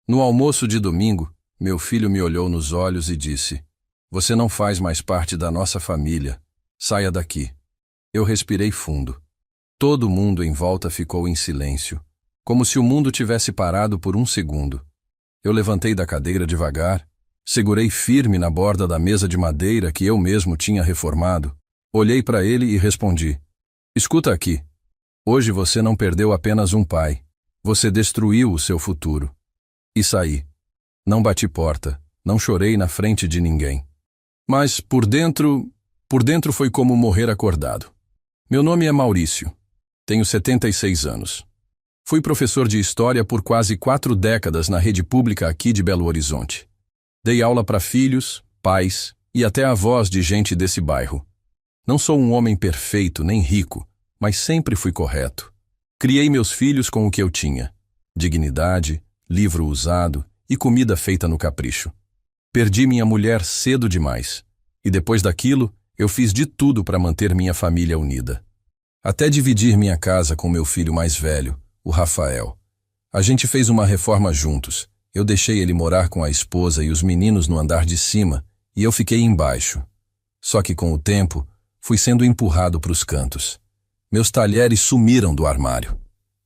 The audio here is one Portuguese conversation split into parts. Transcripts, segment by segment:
No almoço de domingo, meu filho me olhou nos olhos e disse: "Você não faz mais parte da nossa família. Saia daqui." Eu respirei fundo. Todo mundo em volta ficou em silêncio, como se o mundo tivesse parado por um segundo. Eu levantei da cadeira devagar, segurei firme na borda da mesa de madeira que eu mesmo tinha reformado, olhei para ele e respondi: "Escuta aqui. Hoje você não perdeu apenas um pai. Você destruiu o seu futuro." E saí. Não bati porta, não chorei na frente de ninguém. Mas por dentro foi como morrer acordado. Meu nome é Maurício. Tenho 76 anos. Fui professor de história por quase 4 décadas na rede pública aqui de Belo Horizonte. Dei aula para filhos, pais e até avós de gente desse bairro. Não sou um homem perfeito nem rico, mas sempre fui correto. Criei meus filhos com o que eu tinha: dignidade, livro usado e comida feita no capricho. Perdi minha mulher cedo demais, e depois daquilo, eu fiz de tudo para manter minha família unida. Até dividir minha casa com meu filho mais velho, o Rafael. A gente fez uma reforma juntos. Eu deixei ele morar com a esposa e os meninos no andar de cima, e eu fiquei embaixo. Só que com o tempo, fui sendo empurrado para os cantos. Meus talheres sumiram do armário.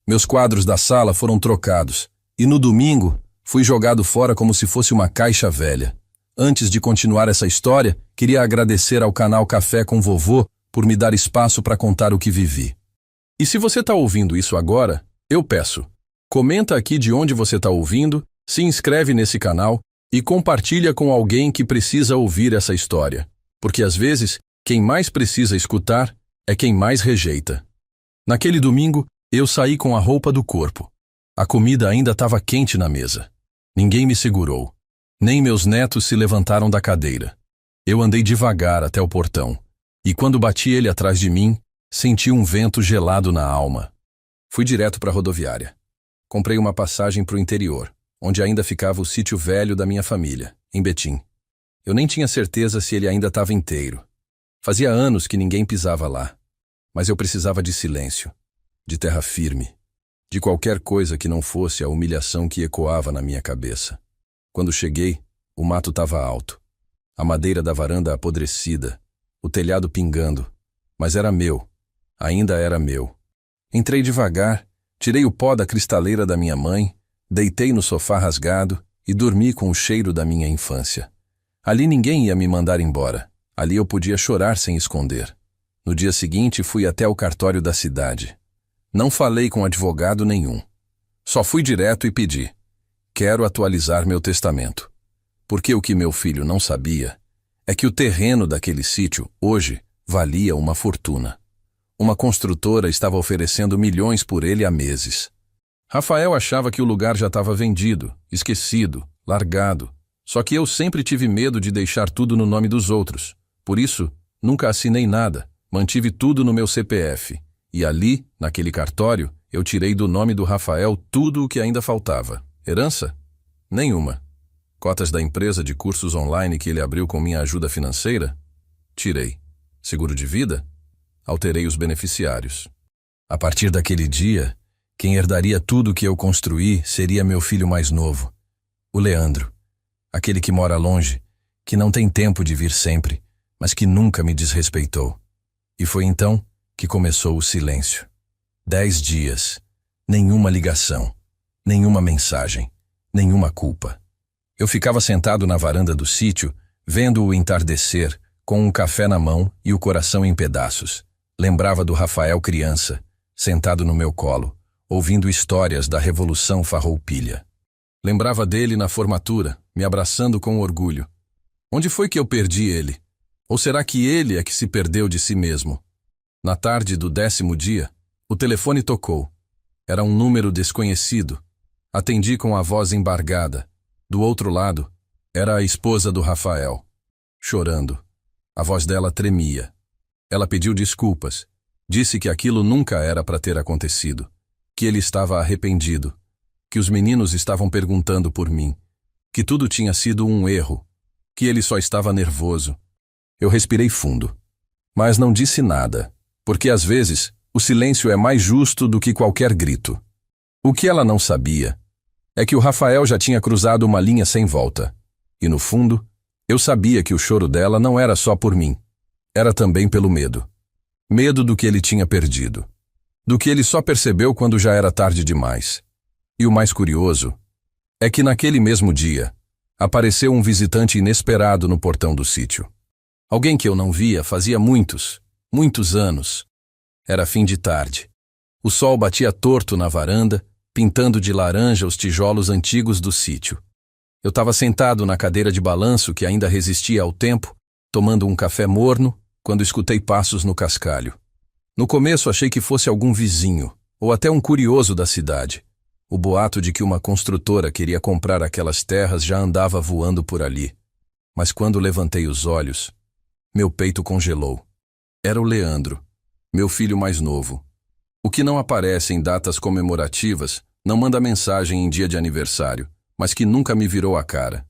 Meus quadros da sala foram trocados, e no domingo, fui jogado fora como se fosse uma caixa velha. Antes de continuar essa história, queria agradecer ao canal Café com Vovô por me dar espaço para contar o que vivi. E se você está ouvindo isso agora, eu peço, comenta aqui de onde você está ouvindo, se inscreve nesse canal e compartilha com alguém que precisa ouvir essa história. Porque às vezes, quem mais precisa escutar é quem mais rejeita. Naquele domingo, eu saí com a roupa do corpo. A comida ainda estava quente na mesa. Ninguém me segurou. Nem meus netos se levantaram da cadeira. Eu andei devagar até o portão, e quando bati ele atrás de mim, senti um vento gelado na alma. Fui direto para a rodoviária. Comprei uma passagem para o interior, onde ainda ficava o sítio velho da minha família, em Betim. Eu nem tinha certeza se ele ainda estava inteiro. Fazia anos que ninguém pisava lá. Mas eu precisava de silêncio, de terra firme, de qualquer coisa que não fosse a humilhação que ecoava na minha cabeça. Quando cheguei, o mato estava alto, a madeira da varanda apodrecida, o telhado pingando, mas era meu, ainda era meu. Entrei devagar, tirei o pó da cristaleira da minha mãe, deitei no sofá rasgado e dormi com o cheiro da minha infância. Ali ninguém ia me mandar embora, ali eu podia chorar sem esconder. No dia seguinte fui até o cartório da cidade. Não falei com advogado nenhum. Só fui direto e pedi: "Quero atualizar meu testamento." Porque o que meu filho não sabia é que o terreno daquele sítio, hoje, valia uma fortuna. Uma construtora estava oferecendo milhões por ele há meses. Rafael achava que o lugar já estava vendido, esquecido, largado. Só que eu sempre tive medo de deixar tudo no nome dos outros. Por isso, nunca assinei nada, mantive tudo no meu CPF. E ali, naquele cartório, eu tirei do nome do Rafael tudo o que ainda faltava. Herança? Nenhuma. Cotas da empresa de cursos online que ele abriu com minha ajuda financeira? Tirei. Seguro de vida? Alterei os beneficiários. A partir daquele dia, quem herdaria tudo que eu construí seria meu filho mais novo, o Leandro. Aquele que mora longe, que não tem tempo de vir sempre, mas que nunca me desrespeitou. E foi então que começou o silêncio. 10 dias. Nenhuma ligação. Nenhuma mensagem. Nenhuma culpa. Eu ficava sentado na varanda do sítio, vendo o entardecer, com um café na mão e o coração em pedaços. Lembrava do Rafael criança, sentado no meu colo, ouvindo histórias da Revolução Farroupilha. Lembrava dele na formatura, me abraçando com orgulho. Onde foi que eu perdi ele? Ou será que ele é que se perdeu de si mesmo? Na tarde do 10º dia, o telefone tocou. Era um número desconhecido. Atendi com a voz embargada. Do outro lado, era a esposa do Rafael, chorando. A voz dela tremia. Ela pediu desculpas. Disse que aquilo nunca era para ter acontecido. Que ele estava arrependido. Que os meninos estavam perguntando por mim. Que tudo tinha sido um erro. Que ele só estava nervoso. Eu respirei fundo. Mas não disse nada. Porque às vezes, o silêncio é mais justo do que qualquer grito. O que ela não sabia É que o Rafael já tinha cruzado uma linha sem volta. E no fundo, eu sabia que o choro dela não era só por mim. Era também pelo medo. Medo do que ele tinha perdido. Do que ele só percebeu quando já era tarde demais. E o mais curioso é que naquele mesmo dia, apareceu um visitante inesperado no portão do sítio. Alguém que eu não via fazia muitos anos. Era fim de tarde. O sol batia torto na varanda, pintando de laranja os tijolos antigos do sítio. Eu estava sentado na cadeira de balanço que ainda resistia ao tempo, tomando um café morno, quando escutei passos no cascalho. No começo achei que fosse algum vizinho, ou até um curioso da cidade. O boato de que uma construtora queria comprar aquelas terras já andava voando por ali. Mas quando levantei os olhos, meu peito congelou. Era o Leandro, meu filho mais novo. O que não aparece em datas comemorativas, não manda mensagem em dia de aniversário, mas que nunca me virou a cara.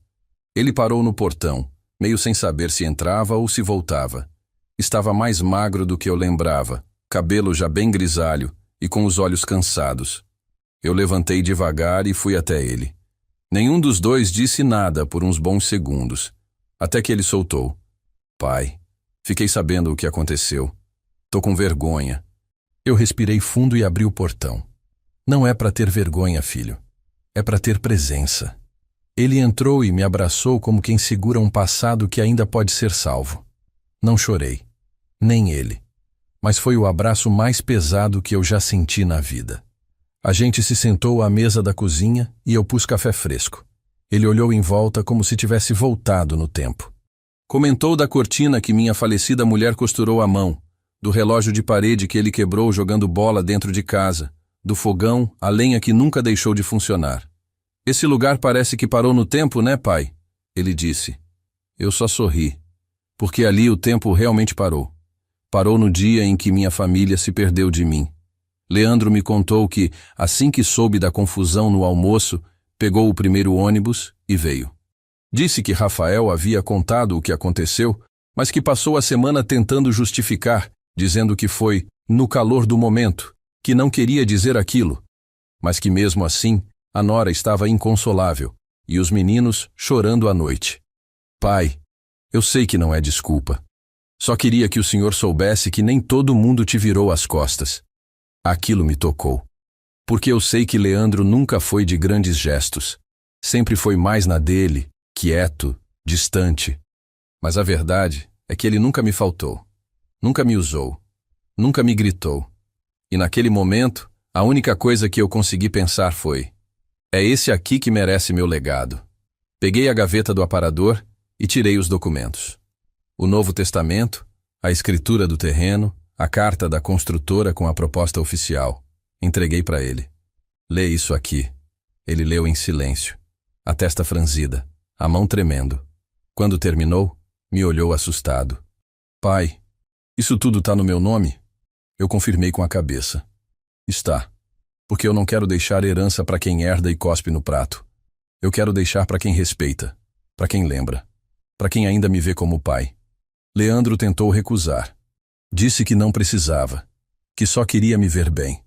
Ele parou no portão, meio sem saber se entrava ou se voltava. Estava mais magro do que eu lembrava, cabelo já bem grisalho e com os olhos cansados. Eu levantei devagar e fui até ele. Nenhum dos dois disse nada por uns bons segundos, até que ele soltou. Pai, fiquei sabendo o que aconteceu. Tô com vergonha. Eu respirei fundo e abri o portão. Não é para ter vergonha, filho. É para ter presença. Ele entrou e me abraçou como quem segura um passado que ainda pode ser salvo. Não chorei. Nem ele. Mas foi o abraço mais pesado que eu já senti na vida. A gente se sentou à mesa da cozinha e eu pus café fresco. Ele olhou em volta como se tivesse voltado no tempo. Comentou da cortina que minha falecida mulher costurou à mão, do relógio de parede que ele quebrou jogando bola dentro de casa, do fogão, a lenha que nunca deixou de funcionar. Esse lugar parece que parou no tempo, né, pai? Ele disse. Eu só sorri, porque ali o tempo realmente parou. Parou no dia em que minha família se perdeu de mim. Leandro me contou que, assim que soube da confusão no almoço, pegou o primeiro ônibus e veio. Disse que Rafael havia contado o que aconteceu, mas que passou a semana tentando justificar, dizendo que foi no calor do momento, que não queria dizer aquilo, mas que mesmo assim a nora estava inconsolável e os meninos chorando à noite. Pai, eu sei que não é desculpa. Só queria que o senhor soubesse que nem todo mundo te virou as costas. Aquilo me tocou. Porque eu sei que Leandro nunca foi de grandes gestos. Sempre foi mais na dele, quieto, distante. Mas a verdade é que ele nunca me faltou. Nunca me usou. Nunca me gritou. E naquele momento, a única coisa que eu consegui pensar foi: é esse aqui que merece meu legado. Peguei a gaveta do aparador e tirei os documentos. O Novo Testamento, a escritura do terreno, a carta da construtora com a proposta oficial. Entreguei para ele. Lê isso aqui. Ele leu em silêncio, a testa franzida, a mão tremendo. Quando terminou, me olhou assustado. Pai, isso tudo tá no meu nome? Eu confirmei com a cabeça. Está. Porque eu não quero deixar herança para quem herda e cospe no prato. Eu quero deixar para quem respeita, para quem lembra, para quem ainda me vê como pai. Leandro tentou recusar. Disse que não precisava, que só queria me ver bem.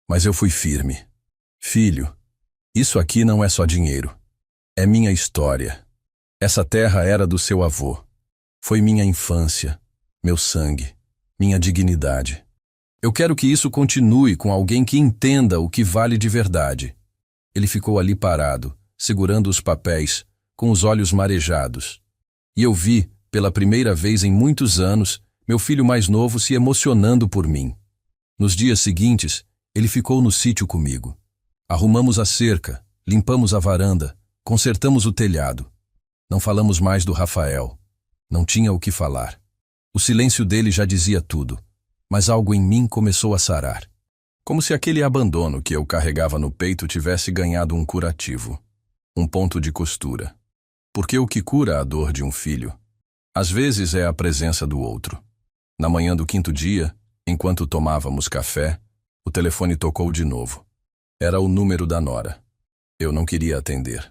Mas eu fui firme. Filho, isso aqui não é só dinheiro. É minha história. Essa terra era do seu avô. Foi minha infância, meu sangue, minha dignidade. Eu quero que isso continue com alguém que entenda o que vale de verdade. Ele ficou ali parado, segurando os papéis, com os olhos marejados. E eu vi, pela primeira vez em muitos anos, meu filho mais novo se emocionando por mim. Nos dias seguintes, ele ficou no sítio comigo. Arrumamos a cerca, limpamos a varanda, consertamos o telhado. Não falamos mais do Rafael. Não tinha o que falar. O silêncio dele já dizia tudo, mas algo em mim começou a sarar. Como se aquele abandono que eu carregava no peito tivesse ganhado um curativo, um ponto de costura. Porque o que cura a dor de um filho, às vezes é a presença do outro. Na manhã do 5º dia, enquanto tomávamos café, o telefone tocou de novo. Era o número da nora. Eu não queria atender.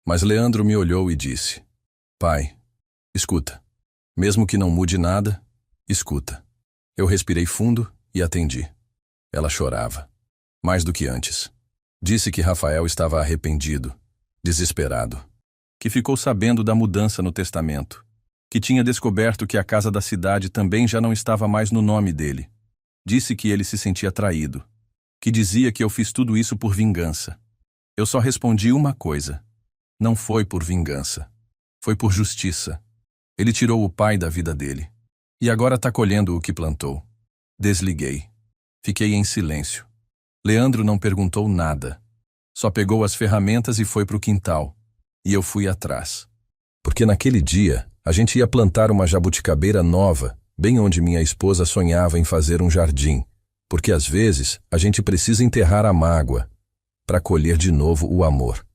Mas Leandro me olhou e disse: Pai, escuta. Mesmo que não mude nada, escuta. Eu respirei fundo e atendi. Ela chorava. Mais do que antes. Disse que Rafael estava arrependido, desesperado, que ficou sabendo da mudança no testamento, que tinha descoberto que a casa da cidade também já não estava mais no nome dele. Disse que ele se sentia traído, que dizia que eu fiz tudo isso por vingança. Eu só respondi uma coisa: não foi por vingança, foi por justiça. Ele tirou o pai da vida dele, e agora está colhendo o que plantou. Desliguei. Fiquei em silêncio. Leandro não perguntou nada. Só pegou as ferramentas e foi para o quintal. E eu fui atrás. Porque naquele dia, a gente ia plantar uma jabuticabeira nova, bem onde minha esposa sonhava em fazer um jardim. Porque às vezes, a gente precisa enterrar a mágoa para colher de novo o amor.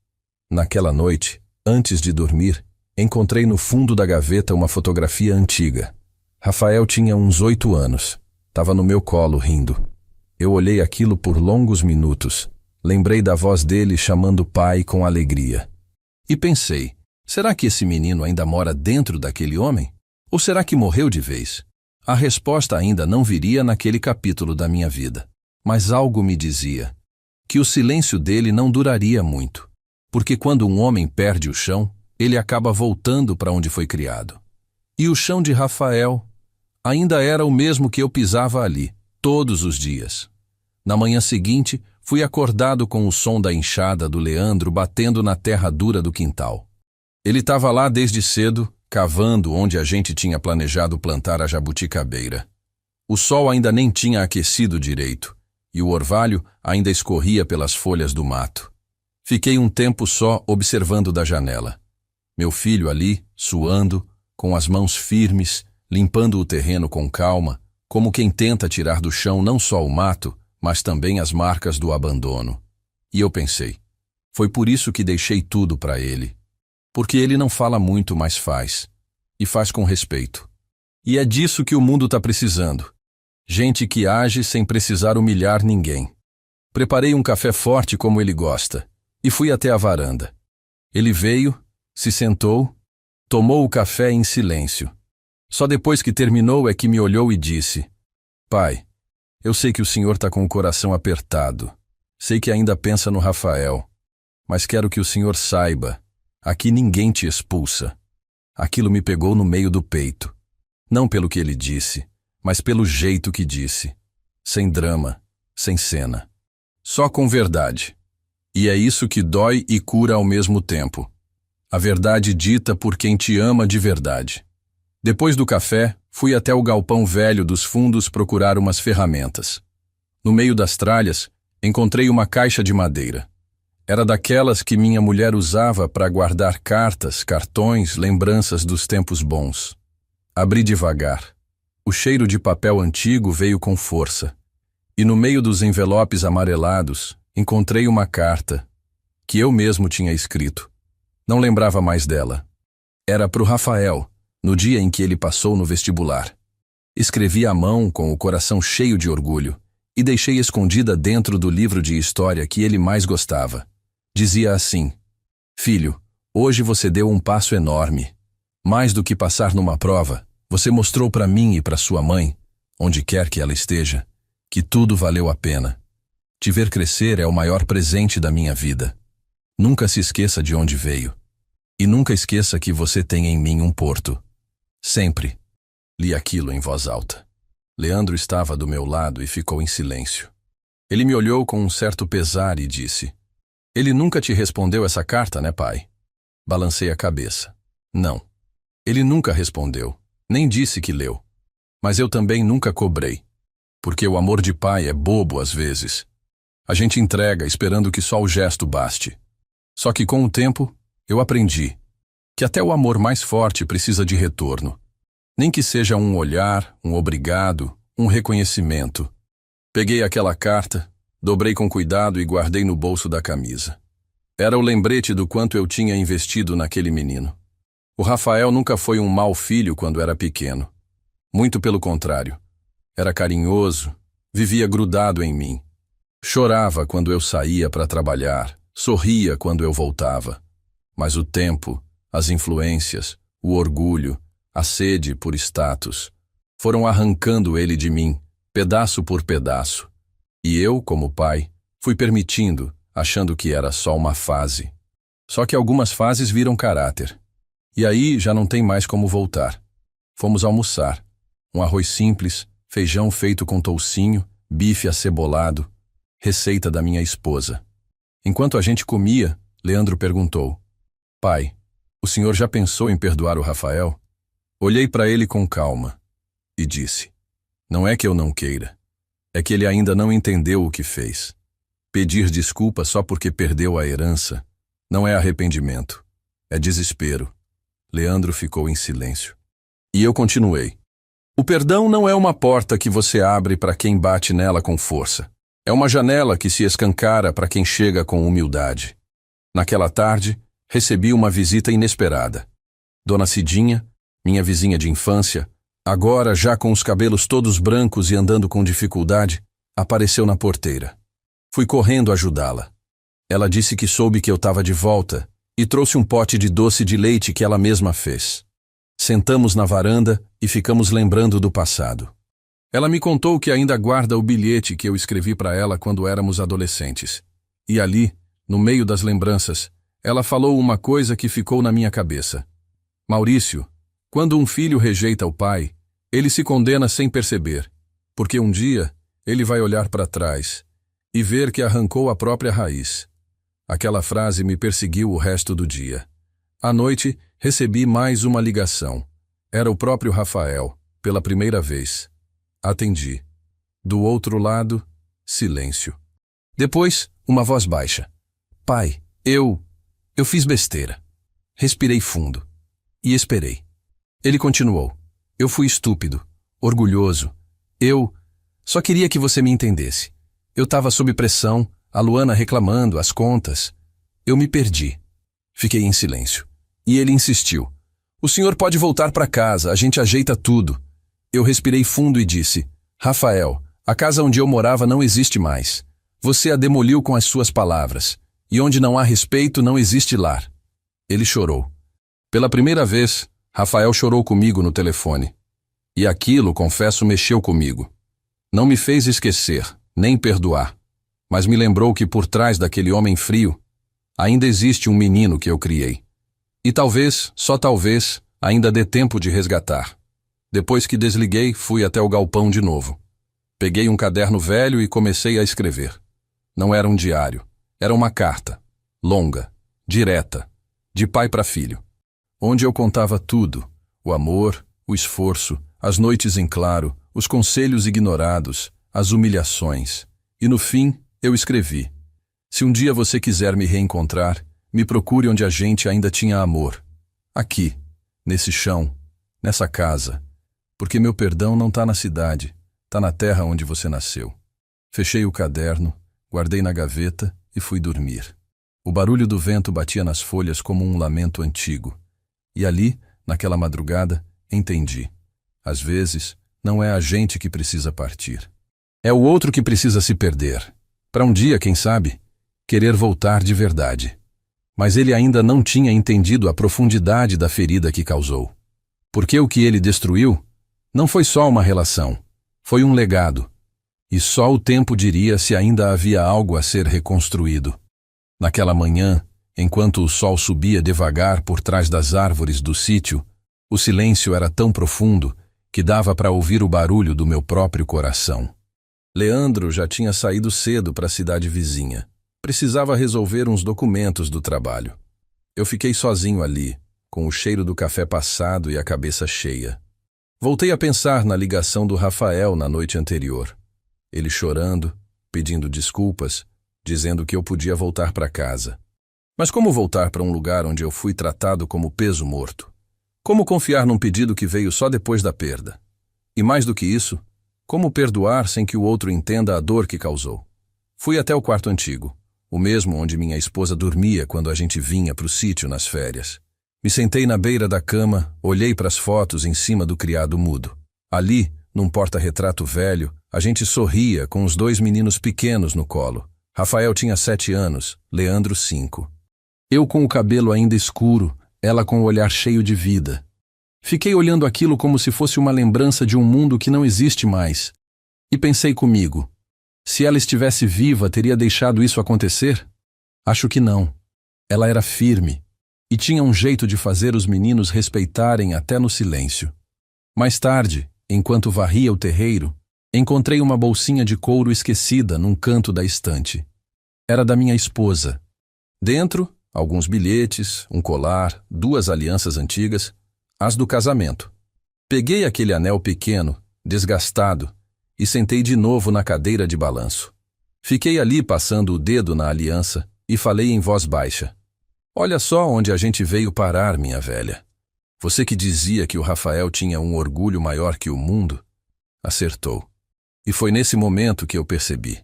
Naquela noite, antes de dormir, encontrei no fundo da gaveta uma fotografia antiga. Rafael tinha uns 8 anos. Estava no meu colo rindo. Eu olhei aquilo por longos minutos. Lembrei da voz dele chamando pai com alegria. E pensei, será que esse menino ainda mora dentro daquele homem? Ou será que morreu de vez? A resposta ainda não viria naquele capítulo da minha vida. Mas algo me dizia que o silêncio dele não duraria muito. Porque quando um homem perde o chão, ele acaba voltando para onde foi criado. E o chão de Rafael ainda era o mesmo que eu pisava ali, todos os dias. Na manhã seguinte, fui acordado com o som da enxada do Leandro batendo na terra dura do quintal. Ele estava lá desde cedo, cavando onde a gente tinha planejado plantar a jabuticabeira. O sol ainda nem tinha aquecido direito, e o orvalho ainda escorria pelas folhas do mato. Fiquei um tempo só observando da janela. Meu filho ali, suando, com as mãos firmes, limpando o terreno com calma, como quem tenta tirar do chão não só o mato, mas também as marcas do abandono. E eu pensei, foi por isso que deixei tudo para ele. Porque ele não fala muito, mas faz. E faz com respeito. E é disso que o mundo está precisando. Gente que age sem precisar humilhar ninguém. Preparei um café forte como ele gosta, e fui até a varanda. Ele veio, se sentou, tomou o café em silêncio. Só depois que terminou é que me olhou e disse: pai, eu sei que o senhor está com o coração apertado. Sei que ainda pensa no Rafael. Mas quero que o senhor saiba, aqui ninguém te expulsa. Aquilo me pegou no meio do peito. Não pelo que ele disse, mas pelo jeito que disse. Sem drama, sem cena. Só com verdade. E é isso que dói e cura ao mesmo tempo. A verdade dita por quem te ama de verdade. Depois do café, fui até o galpão velho dos fundos procurar umas ferramentas. No meio das tralhas, encontrei uma caixa de madeira. Era daquelas que minha mulher usava para guardar cartas, cartões, lembranças dos tempos bons. Abri devagar. O cheiro de papel antigo veio com força. E no meio dos envelopes amarelados, encontrei uma carta que eu mesmo tinha escrito. Não lembrava mais dela. Era para o Rafael, no dia em que ele passou no vestibular. Escrevi à mão com o coração cheio de orgulho e deixei escondida dentro do livro de história que ele mais gostava. Dizia assim: filho, hoje você deu um passo enorme. Mais do que passar numa prova, você mostrou para mim e para sua mãe, onde quer que ela esteja, que tudo valeu a pena. Te ver crescer é o maior presente da minha vida. Nunca se esqueça de onde veio. E nunca esqueça que você tem em mim um porto. Sempre. Li aquilo em voz alta. Leandro estava do meu lado e ficou em silêncio. Ele me olhou com um certo pesar e disse: ele nunca te respondeu essa carta, né, pai? Balancei a cabeça. Não. Ele nunca respondeu, nem disse que leu. Mas eu também nunca cobrei. Porque o amor de pai é bobo às vezes. A gente entrega esperando que só o gesto baste. Só que com o tempo, eu aprendi que até o amor mais forte precisa de retorno. Nem que seja um olhar, um obrigado, um reconhecimento. Peguei aquela carta, dobrei com cuidado e guardei no bolso da camisa. Era o lembrete do quanto eu tinha investido naquele menino. O Rafael nunca foi um mau filho quando era pequeno. Muito pelo contrário. Era carinhoso, vivia grudado em mim. Chorava quando eu saía para trabalhar, sorria quando eu voltava. Mas o tempo, as influências, o orgulho, a sede por status, foram arrancando ele de mim, pedaço por pedaço. E eu, como pai, fui permitindo, achando que era só uma fase. Só que algumas fases viram caráter. E aí já não tem mais como voltar. Fomos almoçar. Um arroz simples, feijão feito com toucinho, bife acebolado, receita da minha esposa. Enquanto a gente comia, Leandro perguntou: Pai, o senhor já pensou em perdoar o Rafael? Olhei para ele com calma e disse: Não é que eu não queira. É que ele ainda não entendeu o que fez. Pedir desculpa só porque perdeu a herança não é arrependimento, é desespero. Leandro ficou em silêncio. E eu continuei: O perdão não é uma porta que você abre para quem bate nela com força. É uma janela que se escancara para quem chega com humildade. Naquela tarde, recebi uma visita inesperada. Dona Cidinha, minha vizinha de infância, agora já com os cabelos todos brancos e andando com dificuldade, apareceu na porteira. Fui correndo ajudá-la. Ela disse que soube que eu estava de volta e trouxe um pote de doce de leite que ela mesma fez. Sentamos na varanda e ficamos lembrando do passado. Ela me contou que ainda guarda o bilhete que eu escrevi para ela quando éramos adolescentes. E ali, no meio das lembranças, ela falou uma coisa que ficou na minha cabeça. Maurício, quando um filho rejeita o pai, ele se condena sem perceber, porque um dia ele vai olhar para trás e ver que arrancou a própria raiz. Aquela frase me perseguiu o resto do dia. À noite, recebi mais uma ligação. Era o próprio Rafael, pela primeira vez. Atendi. Do outro lado, silêncio. Depois, uma voz baixa. Pai, eu fiz besteira. Respirei fundo. E esperei. Ele continuou. Eu fui estúpido, orgulhoso. Eu só queria que você me entendesse. Eu estava sob pressão, a Luana reclamando, as contas. Eu me perdi. Fiquei em silêncio. E ele insistiu. O senhor pode voltar para casa, a gente ajeita tudo. Eu respirei fundo e disse: Rafael, a casa onde eu morava não existe mais. Você a demoliu com as suas palavras. E onde não há respeito, não existe lar. Ele chorou. Pela primeira vez, Rafael chorou comigo no telefone. E aquilo, confesso, mexeu comigo. Não me fez esquecer, nem perdoar. Mas me lembrou que por trás daquele homem frio, ainda existe um menino que eu criei. E talvez, só talvez, ainda dê tempo de resgatar. Depois que desliguei, fui até o galpão de novo. Peguei um caderno velho e comecei a escrever. Não era um diário, era uma carta, longa, direta, de pai para filho, onde eu contava tudo, o amor, o esforço, as noites em claro, os conselhos ignorados, as humilhações. E no fim, eu escrevi: Se um dia você quiser me reencontrar, me procure onde a gente ainda tinha amor. Aqui, nesse chão, nessa casa. Porque meu perdão não está na cidade, está na terra onde você nasceu. Fechei o caderno, guardei na gaveta e fui dormir. O barulho do vento batia nas folhas como um lamento antigo. E ali, naquela madrugada, entendi. Às vezes, não é a gente que precisa partir. É o outro que precisa se perder. Para um dia, quem sabe, querer voltar de verdade. Mas ele ainda não tinha entendido a profundidade da ferida que causou. Porque o que ele destruiu não foi só uma relação, foi um legado. E só o tempo diria se ainda havia algo a ser reconstruído. Naquela manhã, enquanto o sol subia devagar por trás das árvores do sítio, o silêncio era tão profundo que dava para ouvir o barulho do meu próprio coração. Leandro já tinha saído cedo para a cidade vizinha. Precisava resolver uns documentos do trabalho. Eu fiquei sozinho ali, com o cheiro do café passado e a cabeça cheia. Voltei a pensar na ligação do Rafael na noite anterior. Ele chorando, pedindo desculpas, dizendo que eu podia voltar para casa. Mas como voltar para um lugar onde eu fui tratado como peso morto? Como confiar num pedido que veio só depois da perda? E mais do que isso, como perdoar sem que o outro entenda a dor que causou? Fui até o quarto antigo, o mesmo onde minha esposa dormia quando a gente vinha para o sítio nas férias. Me sentei na beira da cama, olhei para as fotos em cima do criado mudo. Ali, num porta-retrato velho, a gente sorria com os 2 meninos pequenos no colo. Rafael tinha 7 anos, Leandro 5. Eu com o cabelo ainda escuro, ela com o olhar cheio de vida. Fiquei olhando aquilo como se fosse uma lembrança de um mundo que não existe mais. E pensei comigo, se ela estivesse viva, teria deixado isso acontecer? Acho que não. Ela era firme e tinha um jeito de fazer os meninos respeitarem até no silêncio. Mais tarde, enquanto varria o terreiro, encontrei uma bolsinha de couro esquecida num canto da estante. Era da minha esposa. Dentro, alguns bilhetes, um colar, 2 alianças antigas, as do casamento. Peguei aquele anel pequeno, desgastado, e sentei de novo na cadeira de balanço. Fiquei ali passando o dedo na aliança e falei em voz baixa. Olha só onde a gente veio parar, minha velha. Você que dizia que o Rafael tinha um orgulho maior que o mundo, acertou. E foi nesse momento que eu percebi.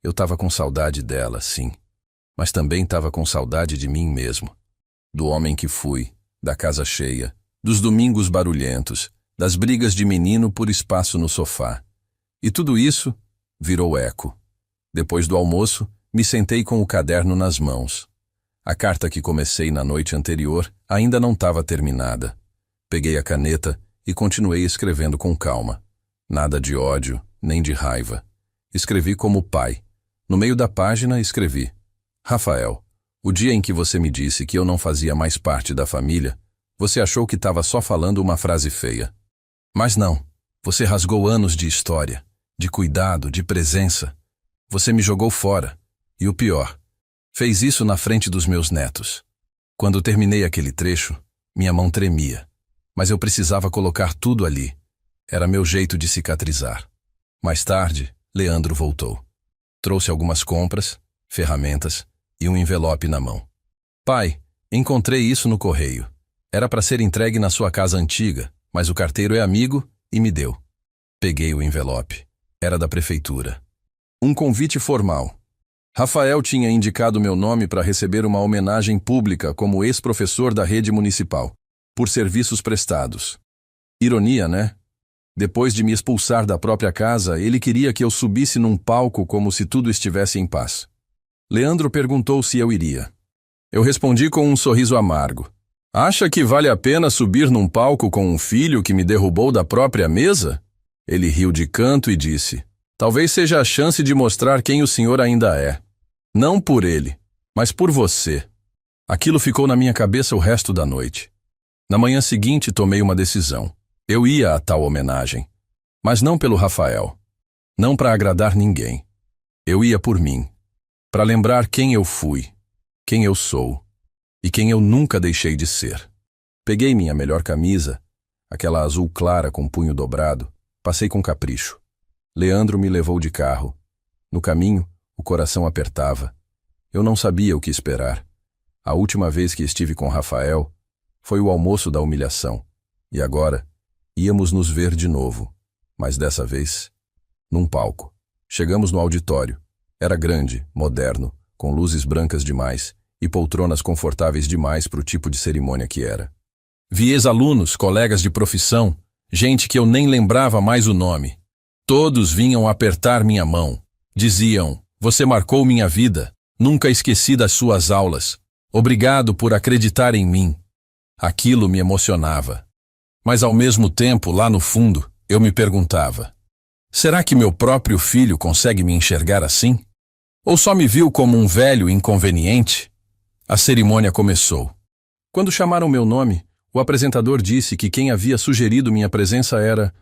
Eu estava com saudade dela, sim, mas também estava com saudade de mim mesmo. Do homem que fui, da casa cheia, dos domingos barulhentos, das brigas de menino por espaço no sofá. E tudo isso virou eco. Depois do almoço, me sentei com o caderno nas mãos. A carta que comecei na noite anterior ainda não estava terminada. Peguei a caneta e continuei escrevendo com calma. Nada de ódio, nem de raiva. Escrevi como pai. No meio da página, escrevi: Rafael, o dia em que você me disse que eu não fazia mais parte da família, você achou que estava só falando uma frase feia. Mas não. Você rasgou anos de história, de cuidado, de presença. Você me jogou fora. E o pior, fez isso na frente dos meus netos. Quando terminei aquele trecho, minha mão tremia. Mas eu precisava colocar tudo ali. Era meu jeito de cicatrizar. Mais tarde, Leandro voltou. Trouxe algumas compras, ferramentas e um envelope na mão. Pai, encontrei isso no correio. Era para ser entregue na sua casa antiga, mas o carteiro é amigo e me deu. Peguei o envelope. Era da prefeitura. Um convite formal. Rafael tinha indicado meu nome para receber uma homenagem pública como ex-professor da rede municipal, por serviços prestados. Ironia, né? Depois de me expulsar da própria casa, ele queria que eu subisse num palco como se tudo estivesse em paz. Leandro perguntou se eu iria. Eu respondi com um sorriso amargo. Acha que vale a pena subir num palco com um filho que me derrubou da própria mesa? Ele riu de canto e disse: talvez seja a chance de mostrar quem o senhor ainda é. Não por ele, mas por você. Aquilo ficou na minha cabeça o resto da noite. Na manhã seguinte tomei uma decisão. Eu ia a tal homenagem, mas não pelo Rafael. Não para agradar ninguém. Eu ia por mim, para lembrar quem eu fui, quem eu sou e quem eu nunca deixei de ser. Peguei minha melhor camisa, aquela azul clara com punho dobrado, passei com capricho. Leandro me levou de carro. No caminho, o coração apertava. Eu não sabia o que esperar. A última vez que estive com Rafael foi o almoço da humilhação. E agora, íamos nos ver de novo, mas dessa vez, num palco. Chegamos no auditório. Era grande, moderno, com luzes brancas demais e poltronas confortáveis demais para o tipo de cerimônia que era. Vi ex-alunos, colegas de profissão, gente que eu nem lembrava mais o nome. Todos vinham apertar minha mão. Diziam: você marcou minha vida, nunca esqueci das suas aulas. Obrigado por acreditar em mim. Aquilo me emocionava. Mas ao mesmo tempo, lá no fundo, eu me perguntava: será que meu próprio filho consegue me enxergar assim? Ou só me viu como um velho inconveniente? A cerimônia começou. Quando chamaram meu nome, o apresentador disse que quem havia sugerido minha presença era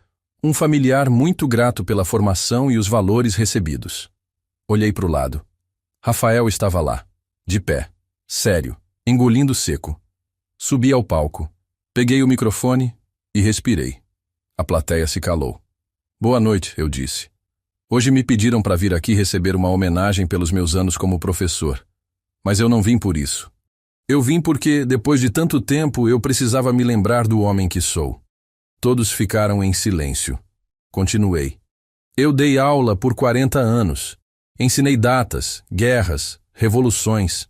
um familiar muito grato pela formação e os valores recebidos. Olhei para o lado. Rafael estava lá, de pé, sério, engolindo seco. Subi ao palco, peguei o microfone e respirei. A plateia se calou. Boa noite, eu disse. Hoje me pediram para vir aqui receber uma homenagem pelos meus anos como professor. Mas eu não vim por isso. Eu vim porque, depois de tanto tempo, eu precisava me lembrar do homem que sou. Todos ficaram em silêncio. Continuei. Eu dei aula por 40 anos. Ensinei datas, guerras, revoluções.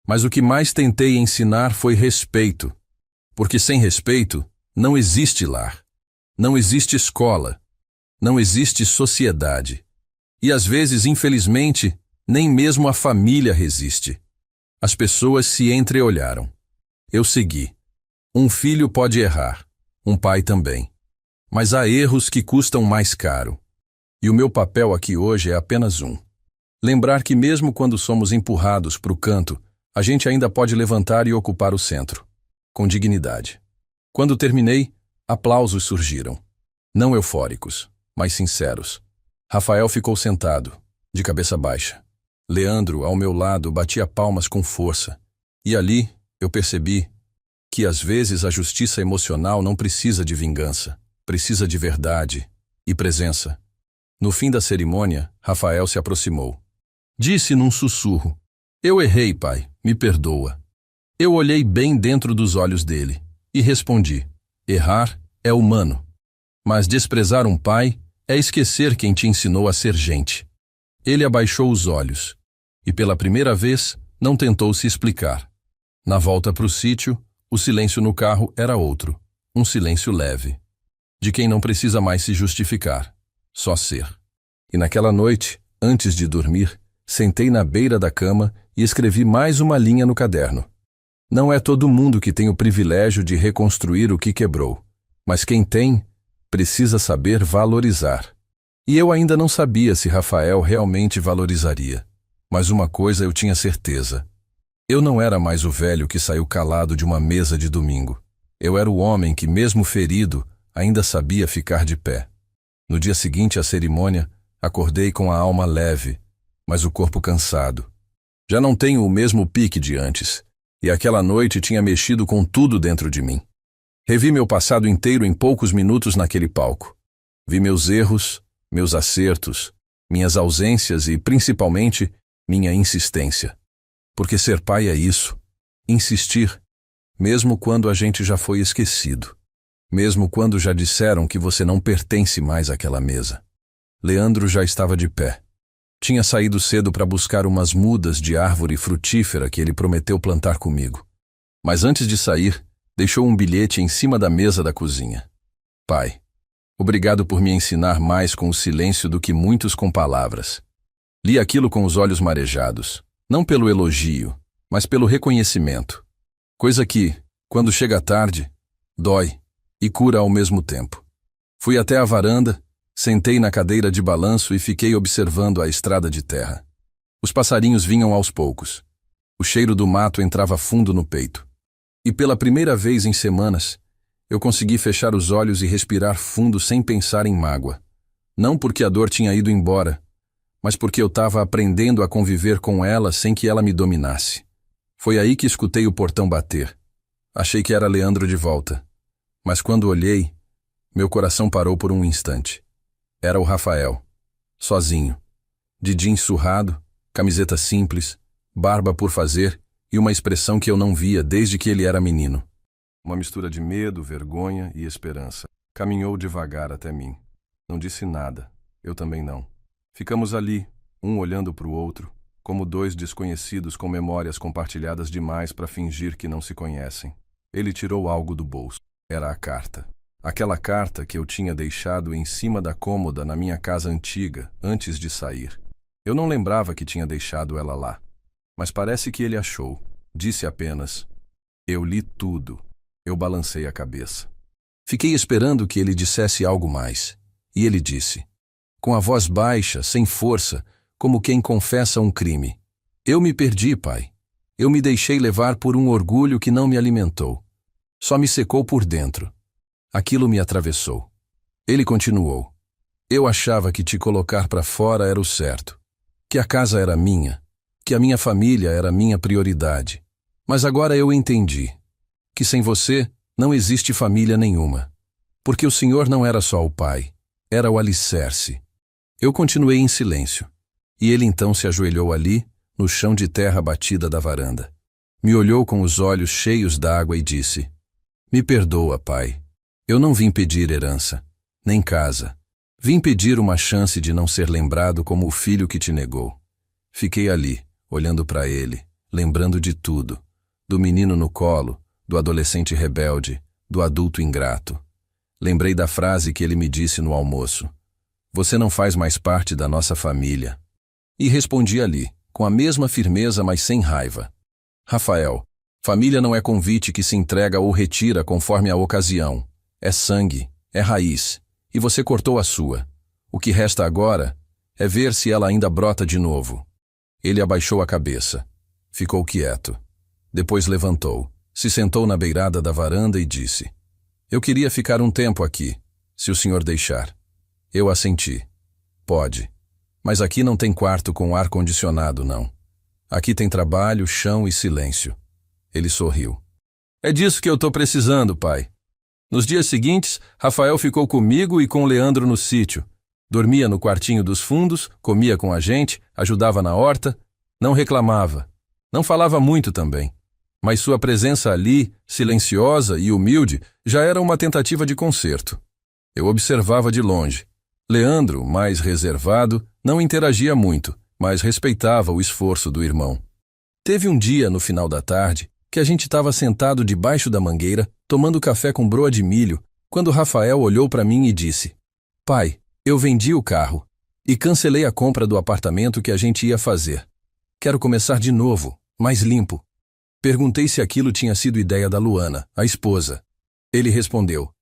Mas o que mais tentei ensinar foi respeito. Porque sem respeito, não existe lar. Não existe escola. Não existe sociedade. E às vezes, infelizmente, nem mesmo a família resiste. As pessoas se entreolharam. Eu segui. Um filho pode errar. Um pai também. Mas há erros que custam mais caro. E o meu papel aqui hoje é apenas um. Lembrar que mesmo quando somos empurrados para o canto, a gente ainda pode levantar e ocupar o centro, com dignidade. Quando terminei, aplausos surgiram. Não eufóricos, mas sinceros. Rafael ficou sentado, de cabeça baixa. Leandro, ao meu lado, batia palmas com força. E ali, eu percebi que às vezes a justiça emocional não precisa de vingança, precisa de verdade e presença. No fim da cerimônia, Rafael se aproximou. Disse num sussurro: "Eu errei, pai, me perdoa." Eu olhei bem dentro dos olhos dele e respondi: "Errar é humano, mas desprezar um pai é esquecer quem te ensinou a ser gente." Ele abaixou os olhos e, pela primeira vez, não tentou se explicar. Na volta para o sítio, o silêncio no carro era outro, um silêncio leve, de quem não precisa mais se justificar, só ser. E naquela noite, antes de dormir, sentei na beira da cama e escrevi mais uma linha no caderno. Não é todo mundo que tem o privilégio de reconstruir o que quebrou, mas quem tem, precisa saber valorizar. E eu ainda não sabia se Rafael realmente valorizaria, mas uma coisa eu tinha certeza. Eu não era mais o velho que saiu calado de uma mesa de domingo. Eu era o homem que, mesmo ferido, ainda sabia ficar de pé. No dia seguinte à cerimônia, acordei com a alma leve, mas o corpo cansado. Já não tenho o mesmo pique de antes, e aquela noite tinha mexido com tudo dentro de mim. Revi meu passado inteiro em poucos minutos naquele palco. Vi meus erros, meus acertos, minhas ausências e, principalmente, minha insistência. Porque ser pai é isso, insistir, mesmo quando a gente já foi esquecido, mesmo quando já disseram que você não pertence mais àquela mesa. Leandro já estava de pé. Tinha saído cedo para buscar umas mudas de árvore frutífera que ele prometeu plantar comigo. Mas antes de sair, deixou um bilhete em cima da mesa da cozinha. Pai, obrigado por me ensinar mais com o silêncio do que muitos com palavras. Li aquilo com os olhos marejados, não pelo elogio, mas pelo reconhecimento. Coisa que, quando chega tarde, dói e cura ao mesmo tempo. Fui até a varanda, sentei na cadeira de balanço e fiquei observando a estrada de terra. Os passarinhos vinham aos poucos. O cheiro do mato entrava fundo no peito. E pela primeira vez em semanas, eu consegui fechar os olhos e respirar fundo sem pensar em mágoa. Não porque a dor tinha ido embora, mas porque eu estava aprendendo a conviver com ela sem que ela me dominasse. Foi aí que escutei o portão bater. Achei que era Leandro de volta. Mas quando olhei, meu coração parou por um instante. Era o Rafael, sozinho, de jeans surrado, camiseta simples, barba por fazer e uma expressão que eu não via desde que ele era menino. Uma mistura de medo, vergonha e esperança. Caminhou devagar até mim. Não disse nada, eu também não. Ficamos ali, um olhando para o outro, como dois desconhecidos com memórias compartilhadas demais para fingir que não se conhecem. Ele tirou algo do bolso. Era a carta. Aquela carta que eu tinha deixado em cima da cômoda na minha casa antiga, antes de sair. Eu não lembrava que tinha deixado ela lá. Mas parece que ele achou. Disse apenas: "Eu li tudo." Eu balancei a cabeça. Fiquei esperando que ele dissesse algo mais. E ele disse, com a voz baixa, sem força, como quem confessa um crime: "Eu me perdi, pai. Eu me deixei levar por um orgulho que não me alimentou. Só me secou por dentro." Aquilo me atravessou. Ele continuou: "Eu achava que te colocar para fora era o certo, que a casa era minha, que a minha família era minha prioridade. Mas agora eu entendi que sem você não existe família nenhuma, porque o senhor não era só o pai, era o alicerce." Eu continuei em silêncio, e ele então se ajoelhou ali, no chão de terra batida da varanda. Me olhou com os olhos cheios d'água e disse: "Me perdoa, pai. Eu não vim pedir herança, nem casa. Vim pedir uma chance de não ser lembrado como o filho que te negou." Fiquei ali, olhando para ele, lembrando de tudo. Do menino no colo, do adolescente rebelde, do adulto ingrato. Lembrei da frase que ele me disse no almoço: "Você não faz mais parte da nossa família." E respondi ali, com a mesma firmeza, mas sem raiva: "Rafael, família não é convite que se entrega ou retira conforme a ocasião. É sangue, é raiz, e você cortou a sua. O que resta agora é ver se ela ainda brota de novo." Ele abaixou a cabeça. Ficou quieto. Depois levantou, se sentou na beirada da varanda e disse: Eu queria ficar um tempo aqui, se o senhor deixar. Eu assenti. Pode. Mas aqui não tem quarto com ar-condicionado, não. Aqui tem trabalho, chão e silêncio. Ele sorriu. É disso que eu estou precisando, pai. Nos dias seguintes, Rafael ficou comigo e com Leandro no sítio. Dormia no quartinho dos fundos, comia com a gente, ajudava na horta, não reclamava. Não falava muito também. Mas sua presença ali, silenciosa e humilde, já era uma tentativa de conserto. Eu observava de longe. Leandro, mais reservado, não interagia muito, mas respeitava o esforço do irmão. Teve um dia, no final da tarde, que a gente estava sentado debaixo da mangueira, tomando café com broa de milho, quando Rafael olhou para mim e disse: Pai, eu vendi o carro e cancelei a compra do apartamento que a gente ia fazer. Quero começar de novo, mais limpo. Perguntei se aquilo tinha sido ideia da Luana, a esposa. Ele respondeu.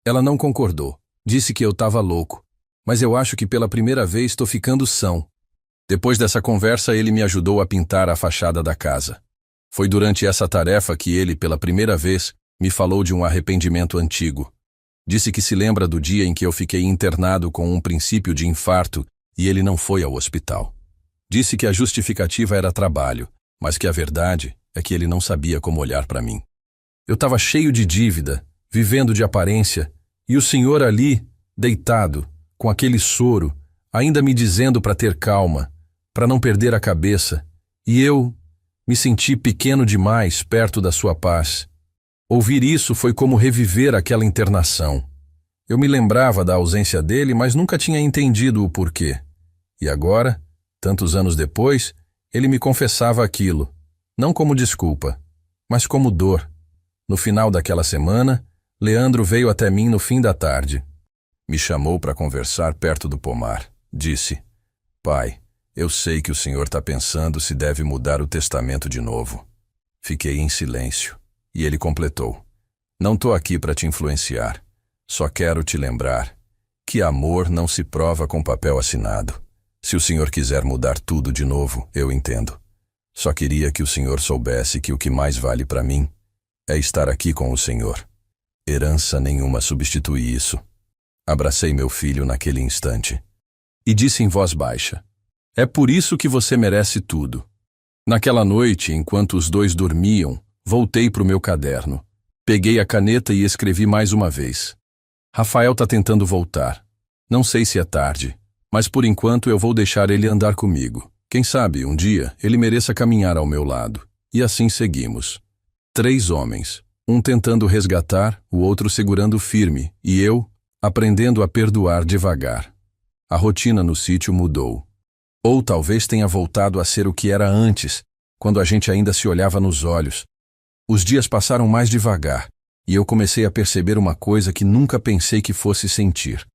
Ela não concordou, disse que eu estava louco, mas eu acho que pela primeira vez estou ficando são. Depois dessa conversa, ele me ajudou a pintar a fachada da casa. Foi durante essa tarefa que ele, pela primeira vez, me falou de um arrependimento antigo. Disse que se lembra do dia em que eu fiquei internado com um princípio de infarto e ele não foi ao hospital. Disse que a justificativa era trabalho, mas que a verdade é que ele não sabia como olhar para mim. Eu estava cheio de dívida, vivendo de aparência, e o senhor ali, deitado, com aquele soro, ainda me dizendo para ter calma, para não perder a cabeça, e eu me senti pequeno demais perto da sua paz. Ouvir isso foi como reviver aquela internação. Eu me lembrava da ausência dele, mas nunca tinha entendido o porquê. E agora, tantos anos depois, ele me confessava aquilo, não como desculpa, mas como dor. No final daquela semana, Leandro veio até mim no fim da tarde. Me chamou para conversar perto do pomar. Disse: Pai, eu sei que o senhor está pensando se deve mudar o testamento de novo. Fiquei em silêncio, e ele completou. Não estou aqui para te influenciar. Só quero te lembrar que amor não se prova com papel assinado. Se o senhor quiser mudar tudo de novo, eu entendo. Só queria que o senhor soubesse que o que mais vale para mim é estar aqui com o senhor. Herança nenhuma substitui isso. Abracei meu filho naquele instante e disse em voz baixa: É por isso que você merece tudo. Naquela noite, enquanto os dois dormiam, voltei para o meu caderno. Peguei a caneta e escrevi mais uma vez. Rafael está tentando voltar. Não sei se é tarde, mas por enquanto eu vou deixar ele andar comigo. Quem sabe, um dia, ele mereça caminhar ao meu lado. E assim seguimos. 3 homens, um tentando resgatar, o outro segurando firme, e eu, aprendendo a perdoar devagar. A rotina no sítio mudou. Ou talvez tenha voltado a ser o que era antes, quando a gente ainda se olhava nos olhos. Os dias passaram mais devagar, e eu comecei a perceber uma coisa que nunca pensei que fosse sentir.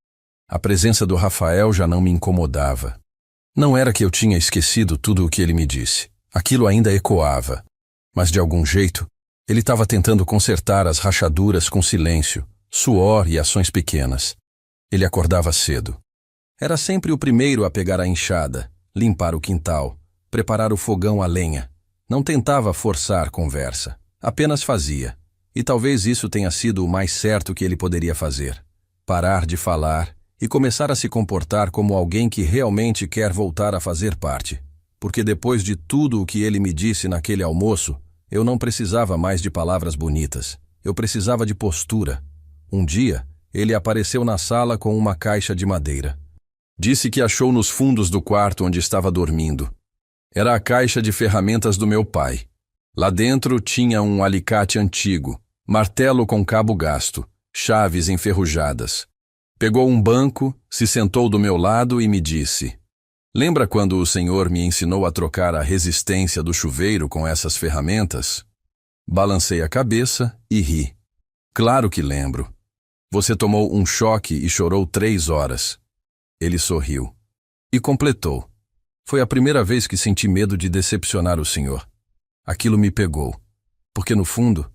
A presença do Rafael já não me incomodava. Não era que eu tinha esquecido tudo o que ele me disse. Aquilo ainda ecoava. Mas de algum jeito, ele estava tentando consertar as rachaduras com silêncio, suor e ações pequenas. Ele acordava cedo. Era sempre o primeiro a pegar a enxada, limpar o quintal, preparar o fogão a lenha. Não tentava forçar conversa, apenas fazia. E talvez isso tenha sido o mais certo que ele poderia fazer. Parar de falar e começar a se comportar como alguém que realmente quer voltar a fazer parte. Porque depois de tudo o que ele me disse naquele almoço, eu não precisava mais de palavras bonitas. Eu precisava de postura. Um dia, ele apareceu na sala com uma caixa de madeira. Disse que achou nos fundos do quarto onde estava dormindo. Era a caixa de ferramentas do meu pai. Lá dentro tinha um alicate antigo, martelo com cabo gasto, chaves enferrujadas. Pegou um banco, se sentou do meu lado e me disse: Lembra quando o senhor me ensinou a trocar a resistência do chuveiro com essas ferramentas? Balancei a cabeça e ri. Claro que lembro. Você tomou um choque e chorou 3 horas. Ele sorriu. E completou. Foi a primeira vez que senti medo de decepcionar o senhor. Aquilo me pegou. Porque no fundo,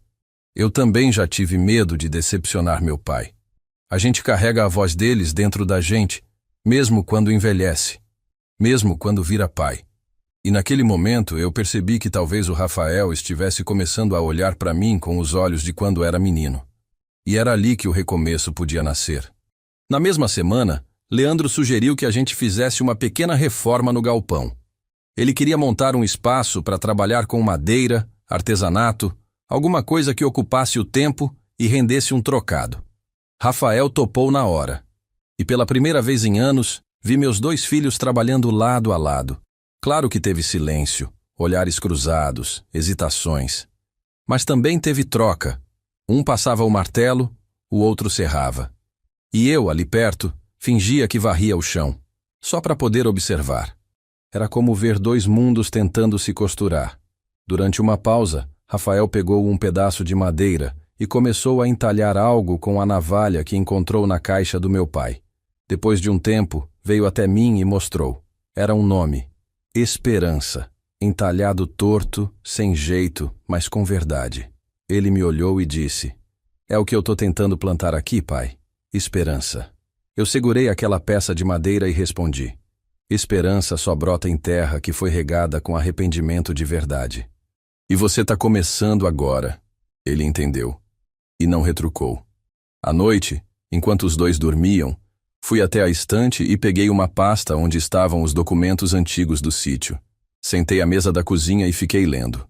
eu também já tive medo de decepcionar meu pai. A gente carrega a voz deles dentro da gente, mesmo quando envelhece, mesmo quando vira pai. E naquele momento eu percebi que talvez o Rafael estivesse começando a olhar para mim com os olhos de quando era menino. E era ali que o recomeço podia nascer. Na mesma semana, Leandro sugeriu que a gente fizesse uma pequena reforma no galpão. Ele queria montar um espaço para trabalhar com madeira, artesanato, alguma coisa que ocupasse o tempo e rendesse um trocado. Rafael topou na hora. E pela primeira vez em anos, vi meus 2 filhos trabalhando lado a lado. Claro que teve silêncio, olhares cruzados, hesitações. Mas também teve troca. Um passava o martelo, o outro serrava. E eu, ali perto, fingia que varria o chão, só para poder observar. Era como ver 2 mundos tentando se costurar. Durante uma pausa, Rafael pegou um pedaço de madeira e começou a entalhar algo com a navalha que encontrou na caixa do meu pai. Depois de um tempo, veio até mim e mostrou. Era um nome. Esperança. Entalhado torto, sem jeito, mas com verdade. Ele me olhou e disse: "É o que eu estou tentando plantar aqui, pai. Esperança." Eu segurei aquela peça de madeira e respondi: "Esperança só brota em terra que foi regada com arrependimento de verdade." "E você está começando agora." Ele entendeu. E não retrucou. À noite, enquanto os 2 dormiam, fui até a estante e peguei uma pasta onde estavam os documentos antigos do sítio. Sentei à mesa da cozinha e fiquei lendo.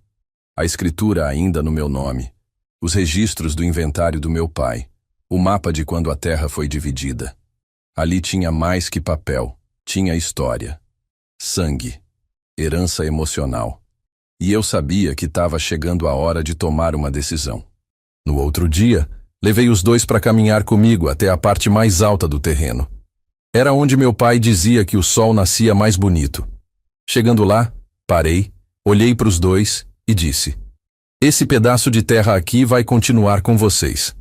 A escritura ainda no meu nome, os registros do inventário do meu pai, o mapa de quando a terra foi dividida. Ali tinha mais que papel, tinha história, sangue, herança emocional. E eu sabia que estava chegando a hora de tomar uma decisão. No outro dia, levei os 2 para caminhar comigo até a parte mais alta do terreno. Era onde meu pai dizia que o sol nascia mais bonito. Chegando lá, parei, olhei para os 2 e disse: "Esse pedaço de terra aqui vai continuar com vocês.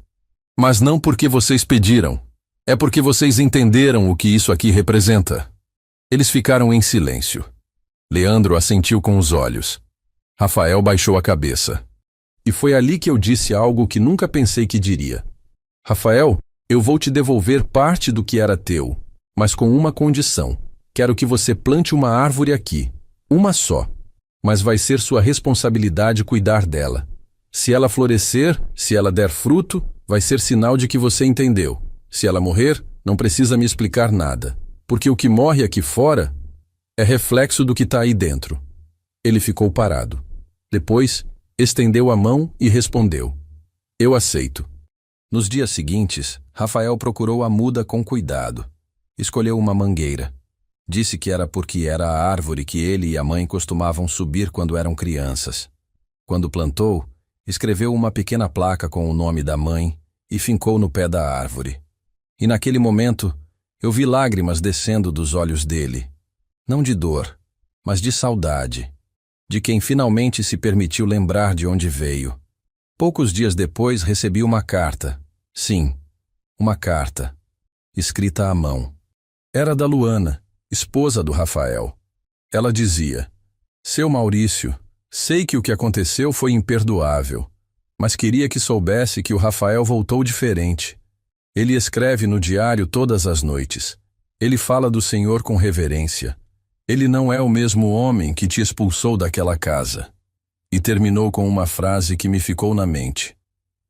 Mas não porque vocês pediram, é porque vocês entenderam o que isso aqui representa." Eles ficaram em silêncio. Leandro assentiu com os olhos. Rafael baixou a cabeça. E foi ali que eu disse algo que nunca pensei que diria. "Rafael, eu vou te devolver parte do que era teu, mas com uma condição. Quero que você plante uma árvore aqui, uma só. Mas vai ser sua responsabilidade cuidar dela. Se ela florescer, se ela der fruto, vai ser sinal de que você entendeu. Se ela morrer, não precisa me explicar nada, porque o que morre aqui fora é reflexo do que está aí dentro." Ele ficou parado. Depois, estendeu a mão e respondeu: "Eu aceito." Nos dias seguintes, Rafael procurou a muda com cuidado. Escolheu uma mangueira. Disse que era porque era a árvore que ele e a mãe costumavam subir quando eram crianças. Quando plantou, escreveu uma pequena placa com o nome da mãe e fincou no pé da árvore. E naquele momento, eu vi lágrimas descendo dos olhos dele. Não de dor, mas de saudade. De quem finalmente se permitiu lembrar de onde veio. Poucos dias depois recebi uma carta. Sim, uma carta. Escrita à mão. Era da Luana, esposa do Rafael. Ela dizia: "Seu Maurício, sei que o que aconteceu foi imperdoável, mas queria que soubesse que o Rafael voltou diferente. Ele escreve no diário todas as noites. Ele fala do Senhor com reverência. Ele não é o mesmo homem que te expulsou daquela casa." E terminou com uma frase que me ficou na mente.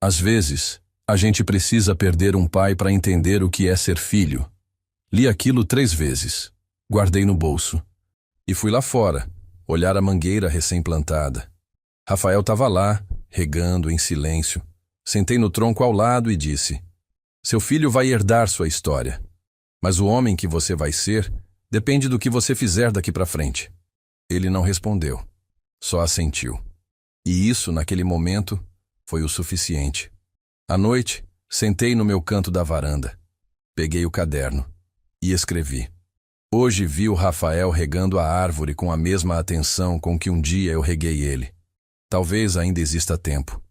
"Às vezes, a gente precisa perder um pai para entender o que é ser filho." Li aquilo 3 vezes. Guardei no bolso. E fui lá fora, olhar a mangueira recém-plantada. Rafael estava lá, regando em silêncio. Sentei no tronco ao lado e disse: "Seu filho vai herdar sua história. Mas o homem que você vai ser depende do que você fizer daqui para frente." Ele não respondeu, só assentiu. E isso, naquele momento, foi o suficiente. À noite, sentei no meu canto da varanda. Peguei o caderno e escrevi: "Hoje vi o Rafael regando a árvore com a mesma atenção com que um dia eu reguei ele. Talvez ainda exista tempo.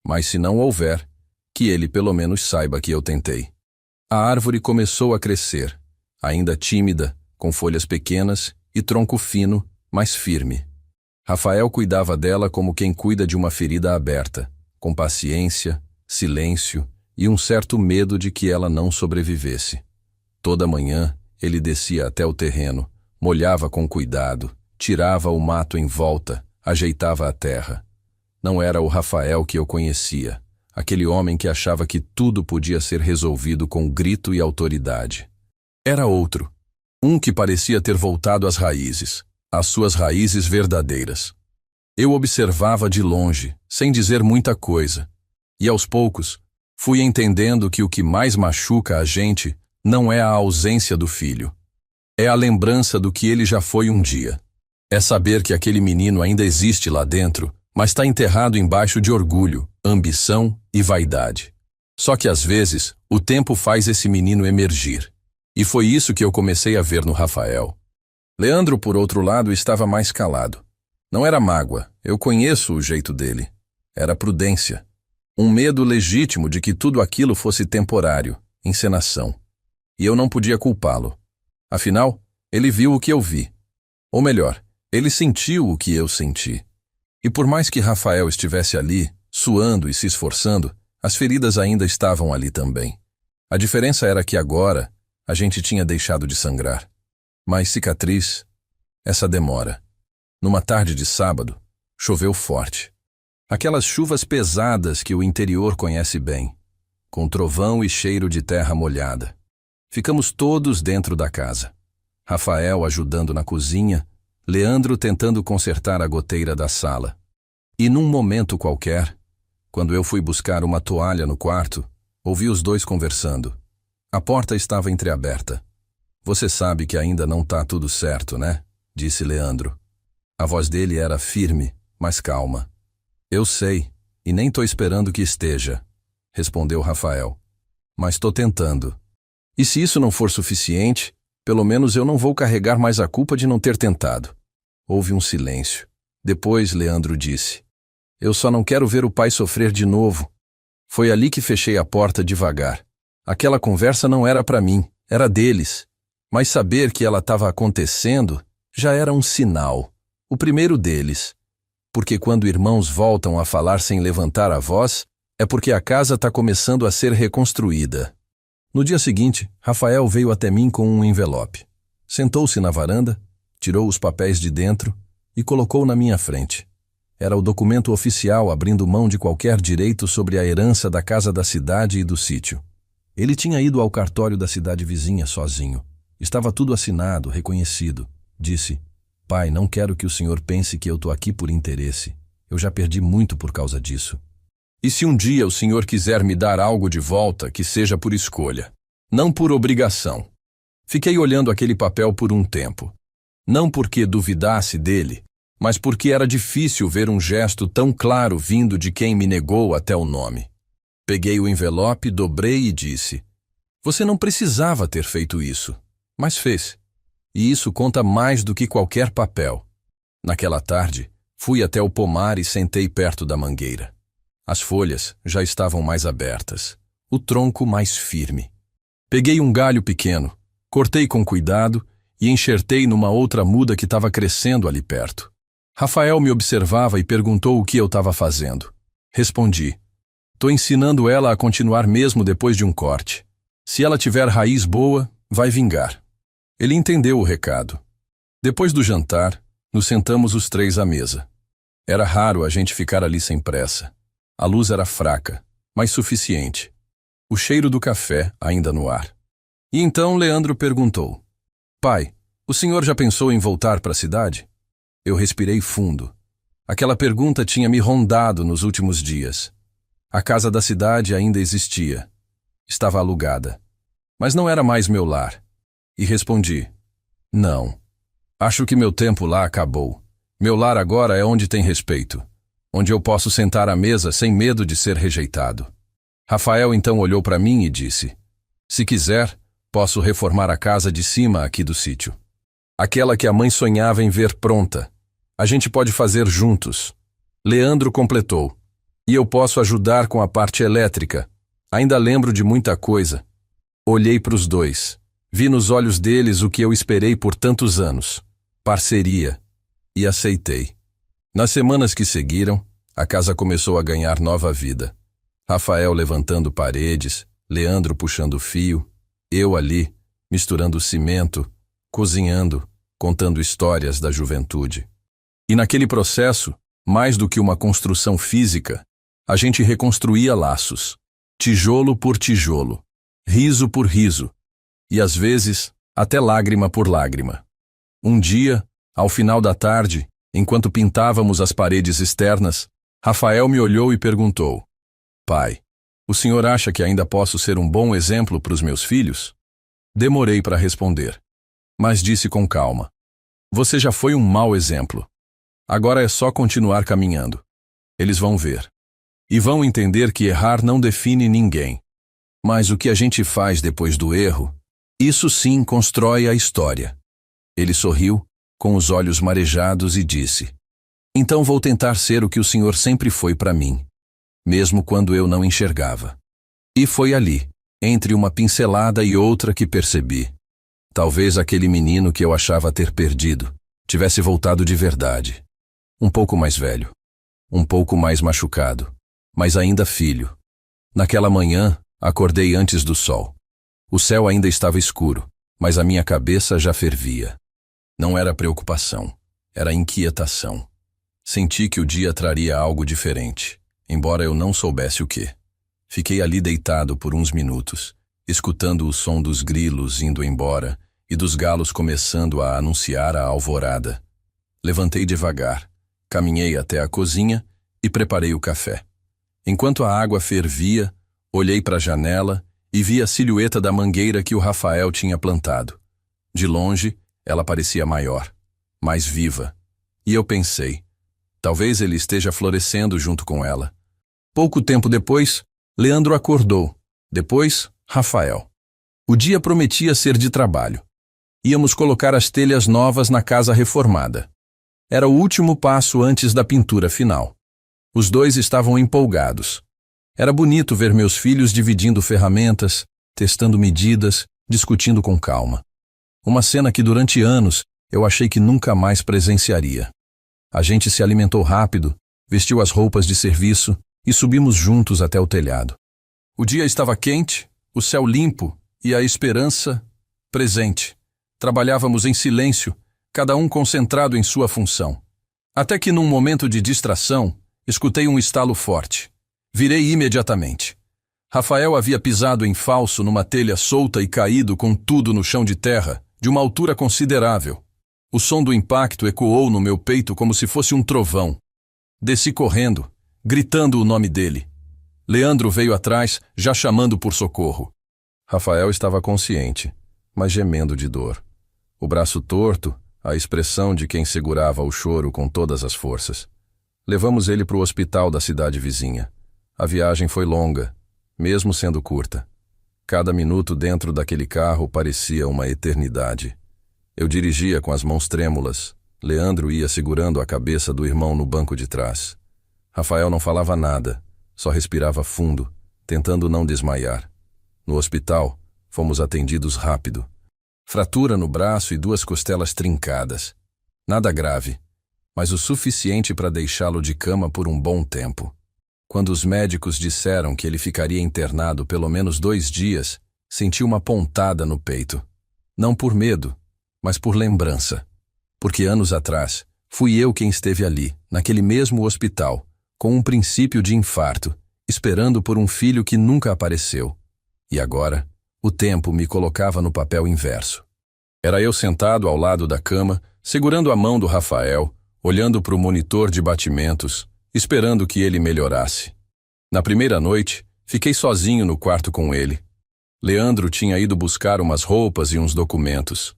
Mas se não houver, que ele pelo menos saiba que eu tentei." A árvore começou a crescer, ainda tímida, com folhas pequenas e tronco fino, mas firme. Rafael cuidava dela como quem cuida de uma ferida aberta, com paciência, silêncio e um certo medo de que ela não sobrevivesse. Toda manhã, ele descia até o terreno, molhava com cuidado, tirava o mato em volta, ajeitava a terra. Não era o Rafael que eu conhecia, aquele homem que achava que tudo podia ser resolvido com grito e autoridade. Era outro, um que parecia ter voltado às raízes, às suas raízes verdadeiras. Eu observava de longe, sem dizer muita coisa, e aos poucos fui entendendo que o que mais machuca a gente não é a ausência do filho. É a lembrança do que ele já foi um dia. É saber que aquele menino ainda existe lá dentro, mas está enterrado embaixo de orgulho, ambição e vaidade. Só que às vezes, o tempo faz esse menino emergir. E foi isso que eu comecei a ver no Rafael. Leandro, por outro lado, estava mais calado. Não era mágoa, eu conheço o jeito dele. Era prudência. Um medo legítimo de que tudo aquilo fosse temporário, encenação. E eu não podia culpá-lo. Afinal, ele viu o que eu vi. Ou melhor, ele sentiu o que eu senti. E por mais que Rafael estivesse ali, suando e se esforçando, as feridas ainda estavam ali também. A diferença era que agora a gente tinha deixado de sangrar. Mas cicatriz, essa demora. Numa tarde de sábado, choveu forte. Aquelas chuvas pesadas que o interior conhece bem, com trovão e cheiro de terra molhada. Ficamos todos dentro da casa. Rafael ajudando na cozinha, Leandro tentando consertar a goteira da sala. E num momento qualquer, quando eu fui buscar uma toalha no quarto, ouvi os dois conversando. A porta estava entreaberta. Você sabe que ainda não tá tudo certo, né? Disse Leandro. A voz dele era firme, mas calma. Eu sei, e nem tô esperando que esteja, respondeu Rafael. Mas tô tentando. E se isso não for suficiente, pelo menos eu não vou carregar mais a culpa de não ter tentado. Houve um silêncio. Depois Leandro disse: Eu só não quero ver o pai sofrer de novo. Foi ali que fechei a porta devagar. Aquela conversa não era para mim, era deles. Mas saber que ela estava acontecendo já era um sinal. O primeiro deles. Porque quando irmãos voltam a falar sem levantar a voz, é porque a casa está começando a ser reconstruída. No dia seguinte, Rafael veio até mim com um envelope. Sentou-se na varanda, tirou os papéis de dentro e colocou na minha frente. Era o documento oficial abrindo mão de qualquer direito sobre a herança da casa da cidade e do sítio. Ele tinha ido ao cartório da cidade vizinha sozinho. Estava tudo assinado, reconhecido. Disse: Pai, não quero que o senhor pense que eu estou aqui por interesse. Eu já perdi muito por causa disso. E se um dia o senhor quiser me dar algo de volta, que seja por escolha, não por obrigação. Fiquei olhando aquele papel por um tempo. Não porque duvidasse dele, mas porque era difícil ver um gesto tão claro vindo de quem me negou até o nome. Peguei o envelope, dobrei e disse: Você não precisava ter feito isso, mas fez. E isso conta mais do que qualquer papel. Naquela tarde, fui até o pomar e sentei perto da mangueira. As folhas já estavam mais abertas, o tronco mais firme. Peguei um galho pequeno, cortei com cuidado e enxertei numa outra muda que estava crescendo ali perto. Rafael me observava e perguntou o que eu estava fazendo. Respondi: Tô ensinando ela a continuar mesmo depois de um corte. Se ela tiver raiz boa, vai vingar. Ele entendeu o recado. Depois do jantar, nos sentamos os três à mesa. Era raro a gente ficar ali sem pressa. A luz era fraca, mas suficiente. O cheiro do café ainda no ar. E então Leandro perguntou: Pai, o senhor já pensou em voltar para a cidade? Eu respirei fundo. Aquela pergunta tinha me rondado nos últimos dias. A casa da cidade ainda existia. Estava alugada. Mas não era mais meu lar. E respondi: Não. Acho que meu tempo lá acabou. Meu lar agora é onde tem respeito. Onde eu posso sentar à mesa sem medo de ser rejeitado. Rafael então olhou para mim e disse: Se quiser, posso reformar a casa de cima aqui do sítio. Aquela que a mãe sonhava em ver pronta. A gente pode fazer juntos. Leandro completou: E eu posso ajudar com a parte elétrica. Ainda lembro de muita coisa. Olhei para os dois. Vi nos olhos deles o que eu esperei por tantos anos. Parceria. E aceitei. Nas semanas que seguiram, a casa começou a ganhar nova vida. Rafael levantando paredes, Leandro puxando fio, eu ali, misturando cimento, cozinhando, contando histórias da juventude. E naquele processo, mais do que uma construção física, a gente reconstruía laços, tijolo por tijolo, riso por riso, e às vezes até lágrima por lágrima. Um dia, ao final da tarde, enquanto pintávamos as paredes externas, Rafael me olhou e perguntou: Pai, o senhor acha que ainda posso ser um bom exemplo para os meus filhos? Demorei para responder, mas disse com calma: Você já foi um mau exemplo. Agora é só continuar caminhando. Eles vão ver. E vão entender que errar não define ninguém. Mas o que a gente faz depois do erro, isso sim constrói a história. Ele sorriu, com os olhos marejados, e disse: Então vou tentar ser o que o senhor sempre foi para mim, mesmo quando eu não enxergava. E foi ali, entre uma pincelada e outra, que percebi. Talvez aquele menino que eu achava ter perdido tivesse voltado de verdade. Um pouco mais velho, um pouco mais machucado, mas ainda filho. Naquela manhã, acordei antes do sol. O céu ainda estava escuro, mas a minha cabeça já fervia. Não era preocupação, era inquietação. Senti que o dia traria algo diferente, embora eu não soubesse o quê. Fiquei ali deitado por uns minutos, escutando o som dos grilos indo embora e dos galos começando a anunciar a alvorada. Levantei devagar, caminhei até a cozinha e preparei o café. Enquanto a água fervia, olhei para a janela e vi a silhueta da mangueira que o Rafael tinha plantado. De longe, ela parecia maior, mais viva, e eu pensei: talvez ele esteja florescendo junto com ela. Pouco tempo depois, Leandro acordou. Depois, Rafael. O dia prometia ser de trabalho. Íamos colocar as telhas novas na casa reformada. Era o último passo antes da pintura final. Os dois estavam empolgados. Era bonito ver meus filhos dividindo ferramentas, testando medidas, discutindo com calma. Uma cena que durante anos eu achei que nunca mais presenciaria. A gente se alimentou rápido, vestiu as roupas de serviço e subimos juntos até o telhado. O dia estava quente, o céu limpo e a esperança presente. Trabalhávamos em silêncio, cada um concentrado em sua função. Até que num momento de distração, escutei um estalo forte. Virei imediatamente. Rafael havia pisado em falso numa telha solta e caído com tudo no chão de terra, de uma altura considerável. O som do impacto ecoou no meu peito como se fosse um trovão. Desci correndo, gritando o nome dele. Leandro veio atrás, já chamando por socorro. Rafael estava consciente, mas gemendo de dor. O braço torto, a expressão de quem segurava o choro com todas as forças. Levamos ele para o hospital da cidade vizinha. A viagem foi longa, mesmo sendo curta. Cada minuto dentro daquele carro parecia uma eternidade. Eu dirigia com as mãos trêmulas. Leandro ia segurando a cabeça do irmão no banco de trás. Rafael não falava nada, só respirava fundo, tentando não desmaiar. No hospital, fomos atendidos rápido. Fratura no braço e 2 costelas trincadas. Nada grave, mas o suficiente para deixá-lo de cama por um bom tempo. Quando os médicos disseram que ele ficaria internado pelo menos 2 dias, senti uma pontada no peito. Não por medo, mas por lembrança. Porque anos atrás, fui eu quem esteve ali, naquele mesmo hospital, com um princípio de infarto, esperando por um filho que nunca apareceu. E agora, o tempo me colocava no papel inverso. Era eu sentado ao lado da cama, segurando a mão do Rafael, olhando para o monitor de batimentos, esperando que ele melhorasse. Na primeira noite, fiquei sozinho no quarto com ele. Leandro tinha ido buscar umas roupas e uns documentos.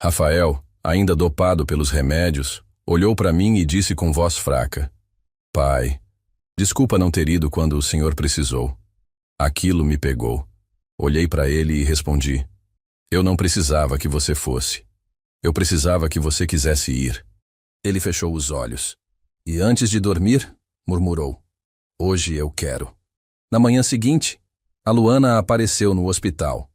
Rafael, ainda dopado pelos remédios, olhou para mim e disse com voz fraca: Pai, desculpa não ter ido quando o senhor precisou. Aquilo me pegou. Olhei para ele e respondi: Eu não precisava que você fosse. Eu precisava que você quisesse ir. Ele fechou os olhos. E antes de dormir, murmurou: Hoje eu quero. Na manhã seguinte, a Luana apareceu no hospital.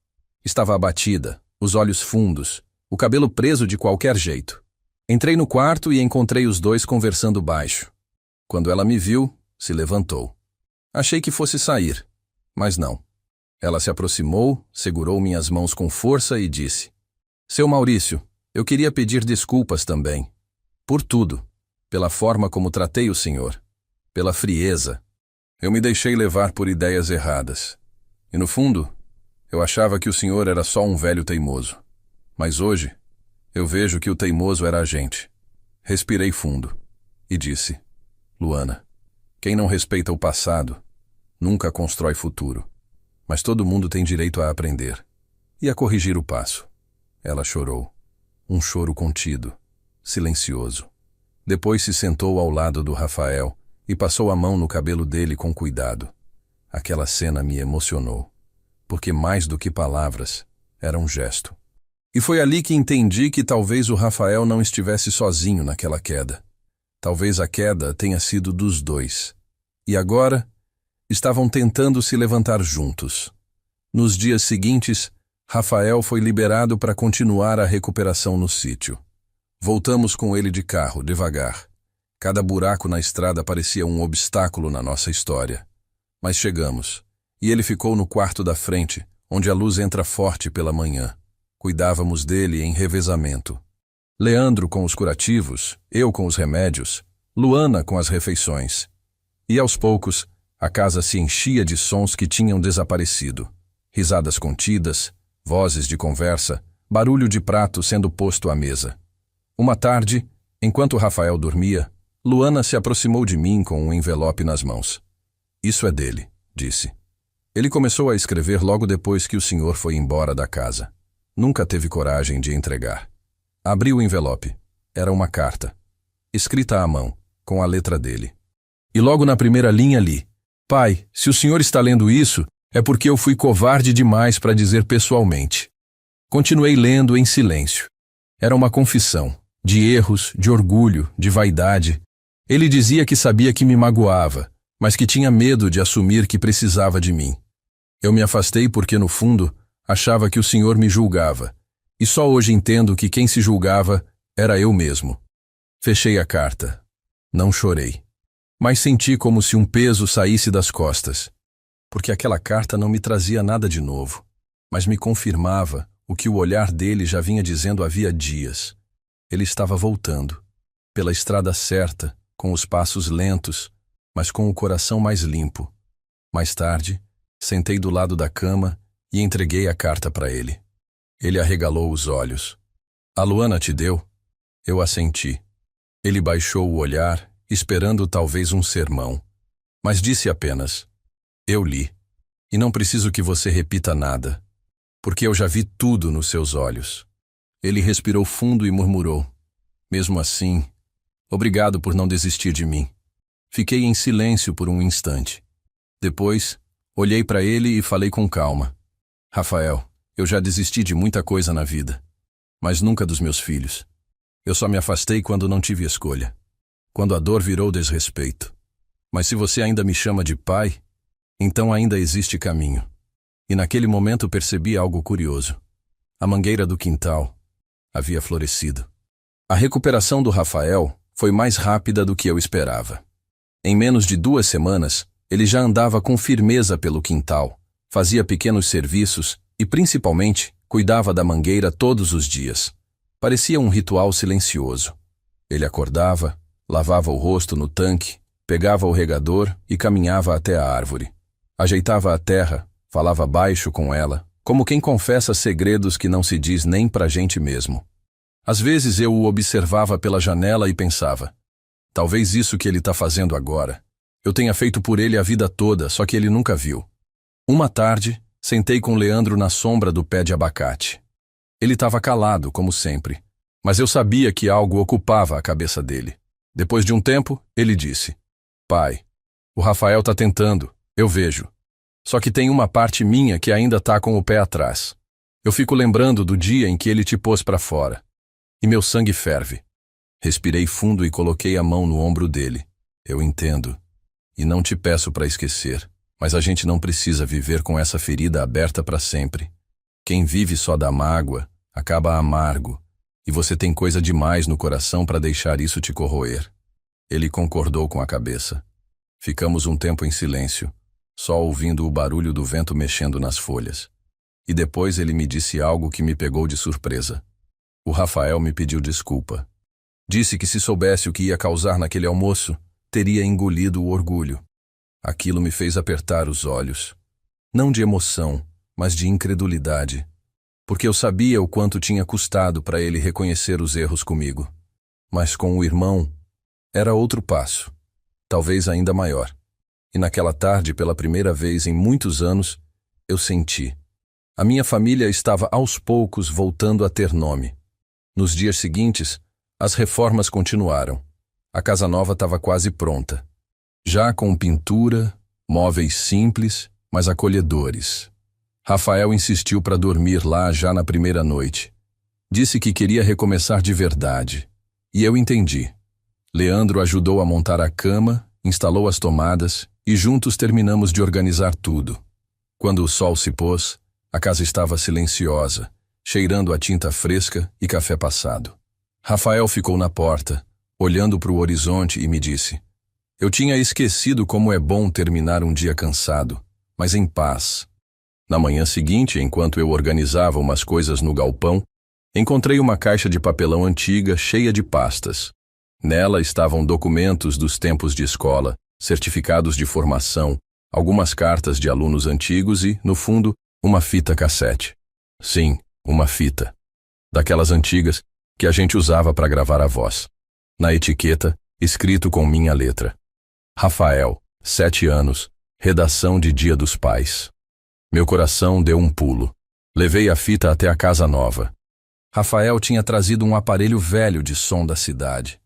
Estava abatida, os olhos fundos, o cabelo preso de qualquer jeito. Entrei no quarto e encontrei os dois conversando baixo. Quando ela me viu, se levantou. Achei que fosse sair, mas não. Ela se aproximou, segurou minhas mãos com força e disse: Seu Maurício, Eu queria pedir desculpas também. Por tudo. Pela forma como tratei o senhor. Pela frieza. Eu me deixei levar por ideias erradas. E no fundo, eu achava que o senhor era só um velho teimoso. Mas hoje, eu vejo que o teimoso era a gente. Respirei fundo e disse: Luana, quem não respeita o passado, nunca constrói futuro. Mas todo mundo tem direito a aprender e a corrigir o passo. Ela chorou. Um choro contido, silencioso. Depois se sentou ao lado do Rafael e passou a mão no cabelo dele com cuidado. Aquela cena me emocionou, porque mais do que palavras, era um gesto. E foi ali que entendi que talvez o Rafael não estivesse sozinho naquela queda. Talvez a queda tenha sido dos dois. E agora, estavam tentando se levantar juntos. Nos dias seguintes, Rafael foi liberado para continuar a recuperação no sítio. Voltamos com ele de carro, devagar. Cada buraco na estrada parecia um obstáculo na nossa história. Mas chegamos, e ele ficou no quarto da frente, onde a luz entra forte pela manhã. Cuidávamos dele em revezamento. Leandro com os curativos, eu com os remédios, Luana com as refeições. E aos poucos, a casa se enchia de sons que tinham desaparecido. Risadas contidas, vozes de conversa, barulho de prato sendo posto à mesa. Uma tarde, enquanto Rafael dormia, Luana se aproximou de mim com um envelope nas mãos. Isso é dele, disse. Ele começou a escrever logo depois que o senhor foi embora da casa. Nunca teve coragem de entregar. Abri o envelope. Era uma carta, escrita à mão, com a letra dele. E logo na primeira linha li: Pai, se o senhor está lendo isso, é porque eu fui covarde demais para dizer pessoalmente. Continuei lendo em silêncio. Era uma confissão, de erros, de orgulho, de vaidade. Ele dizia que sabia que me magoava, mas que tinha medo de assumir que precisava de mim. Eu me afastei porque, no fundo, achava que o senhor me julgava, e só hoje entendo que quem se julgava era eu mesmo. Fechei a carta. Não chorei, mas senti como se um peso saísse das costas, porque aquela carta não me trazia nada de novo, mas me confirmava o que o olhar dele já vinha dizendo havia dias. Ele estava voltando, pela estrada certa, com os passos lentos, mas com o coração mais limpo. Mais tarde, sentei do lado da cama e entreguei a carta para ele. Ele arregalou os olhos. A Luana te deu? Eu assenti. Ele baixou o olhar, esperando talvez um sermão, mas disse apenas: eu li, e não preciso que você repita nada, porque eu já vi tudo nos seus olhos. Ele respirou fundo e murmurou: mesmo assim, obrigado por não desistir de mim. Fiquei em silêncio por um instante. Depois, olhei para ele e falei com calma: Rafael, eu já desisti de muita coisa na vida, mas nunca dos meus filhos. Eu só me afastei quando não tive escolha, quando a dor virou desrespeito. Mas se você ainda me chama de pai, então ainda existe caminho. E naquele momento percebi algo curioso. A mangueira do quintal havia florescido. A recuperação do Rafael foi mais rápida do que eu esperava. Em menos de 2 semanas, ele já andava com firmeza pelo quintal, fazia pequenos serviços e, principalmente, cuidava da mangueira todos os dias. Parecia um ritual silencioso. Ele acordava, lavava o rosto no tanque, pegava o regador e caminhava até a árvore. Ajeitava a terra, falava baixo com ela, como quem confessa segredos que não se diz nem pra gente mesmo. Às vezes eu o observava pela janela e pensava: talvez isso que ele está fazendo agora, eu tenha feito por ele a vida toda, só que ele nunca viu. Uma tarde, sentei com Leandro na sombra do pé de abacate. Ele estava calado, como sempre, mas eu sabia que algo ocupava a cabeça dele. Depois de um tempo, ele disse: pai, o Rafael está tentando, eu vejo. Só que tem uma parte minha que ainda está com o pé atrás. Eu fico lembrando do dia em que ele te pôs para fora. E meu sangue ferve. Respirei fundo e coloquei a mão no ombro dele. Eu entendo. E não te peço para esquecer, mas a gente não precisa viver com essa ferida aberta para sempre. Quem vive só da mágoa, acaba amargo, e você tem coisa demais no coração para deixar isso te corroer. Ele concordou com a cabeça. Ficamos um tempo em silêncio, só ouvindo o barulho do vento mexendo nas folhas. E depois ele me disse algo que me pegou de surpresa. O Rafael me pediu desculpa. Disse que se soubesse o que ia causar naquele almoço, teria engolido o orgulho. Aquilo me fez apertar os olhos. Não de emoção, mas de incredulidade. Porque eu sabia o quanto tinha custado para ele reconhecer os erros comigo. Mas com o irmão, era outro passo, talvez ainda maior. E naquela tarde, pela primeira vez em muitos anos, eu senti. A minha família estava aos poucos voltando a ter nome. Nos dias seguintes, as reformas continuaram. A casa nova estava quase pronta. Já com pintura, móveis simples, mas acolhedores. Rafael insistiu para dormir lá já na primeira noite. Disse que queria recomeçar de verdade. E eu entendi. Leandro ajudou a montar a cama, instalou as tomadas e juntos terminamos de organizar tudo. Quando o sol se pôs, a casa estava silenciosa, cheirando a tinta fresca e café passado. Rafael ficou na porta, olhando para o horizonte e me disse: eu tinha esquecido como é bom terminar um dia cansado, mas em paz. Na manhã seguinte, enquanto eu organizava umas coisas no galpão, encontrei uma caixa de papelão antiga cheia de pastas. Nela estavam documentos dos tempos de escola, certificados de formação, algumas cartas de alunos antigos e, no fundo, uma fita cassete. Sim, uma fita. Daquelas antigas que a gente usava para gravar a voz. Na etiqueta, escrito com minha letra. Rafael, 7 anos, redação de Dia dos Pais. Meu coração deu um pulo. Levei a fita até a casa nova. Rafael tinha trazido um aparelho velho de som da cidade.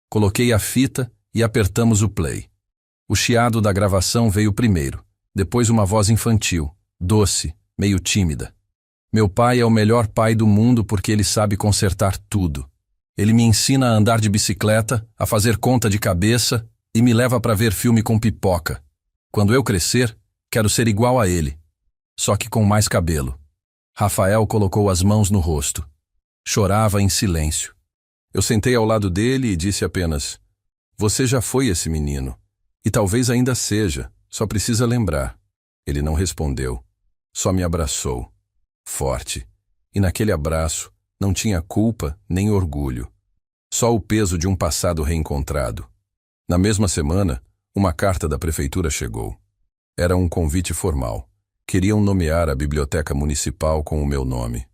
Coloquei a fita e apertamos o play. O chiado da gravação veio primeiro, depois uma voz infantil, doce, meio tímida. Meu pai é o melhor pai do mundo porque ele sabe consertar tudo. Ele me ensina a andar de bicicleta, a fazer conta de cabeça e me leva para ver filme com pipoca. Quando eu crescer, quero ser igual a ele, só que com mais cabelo. Rafael colocou as mãos no rosto. Chorava em silêncio. Eu sentei ao lado dele e disse apenas: você já foi esse menino. E talvez ainda seja, só precisa lembrar. Ele não respondeu, só me abraçou. Forte. E naquele abraço não tinha culpa nem orgulho. Só o peso de um passado reencontrado. Na mesma semana, uma carta da prefeitura chegou. Era um convite formal. Queriam nomear a biblioteca municipal com o meu nome.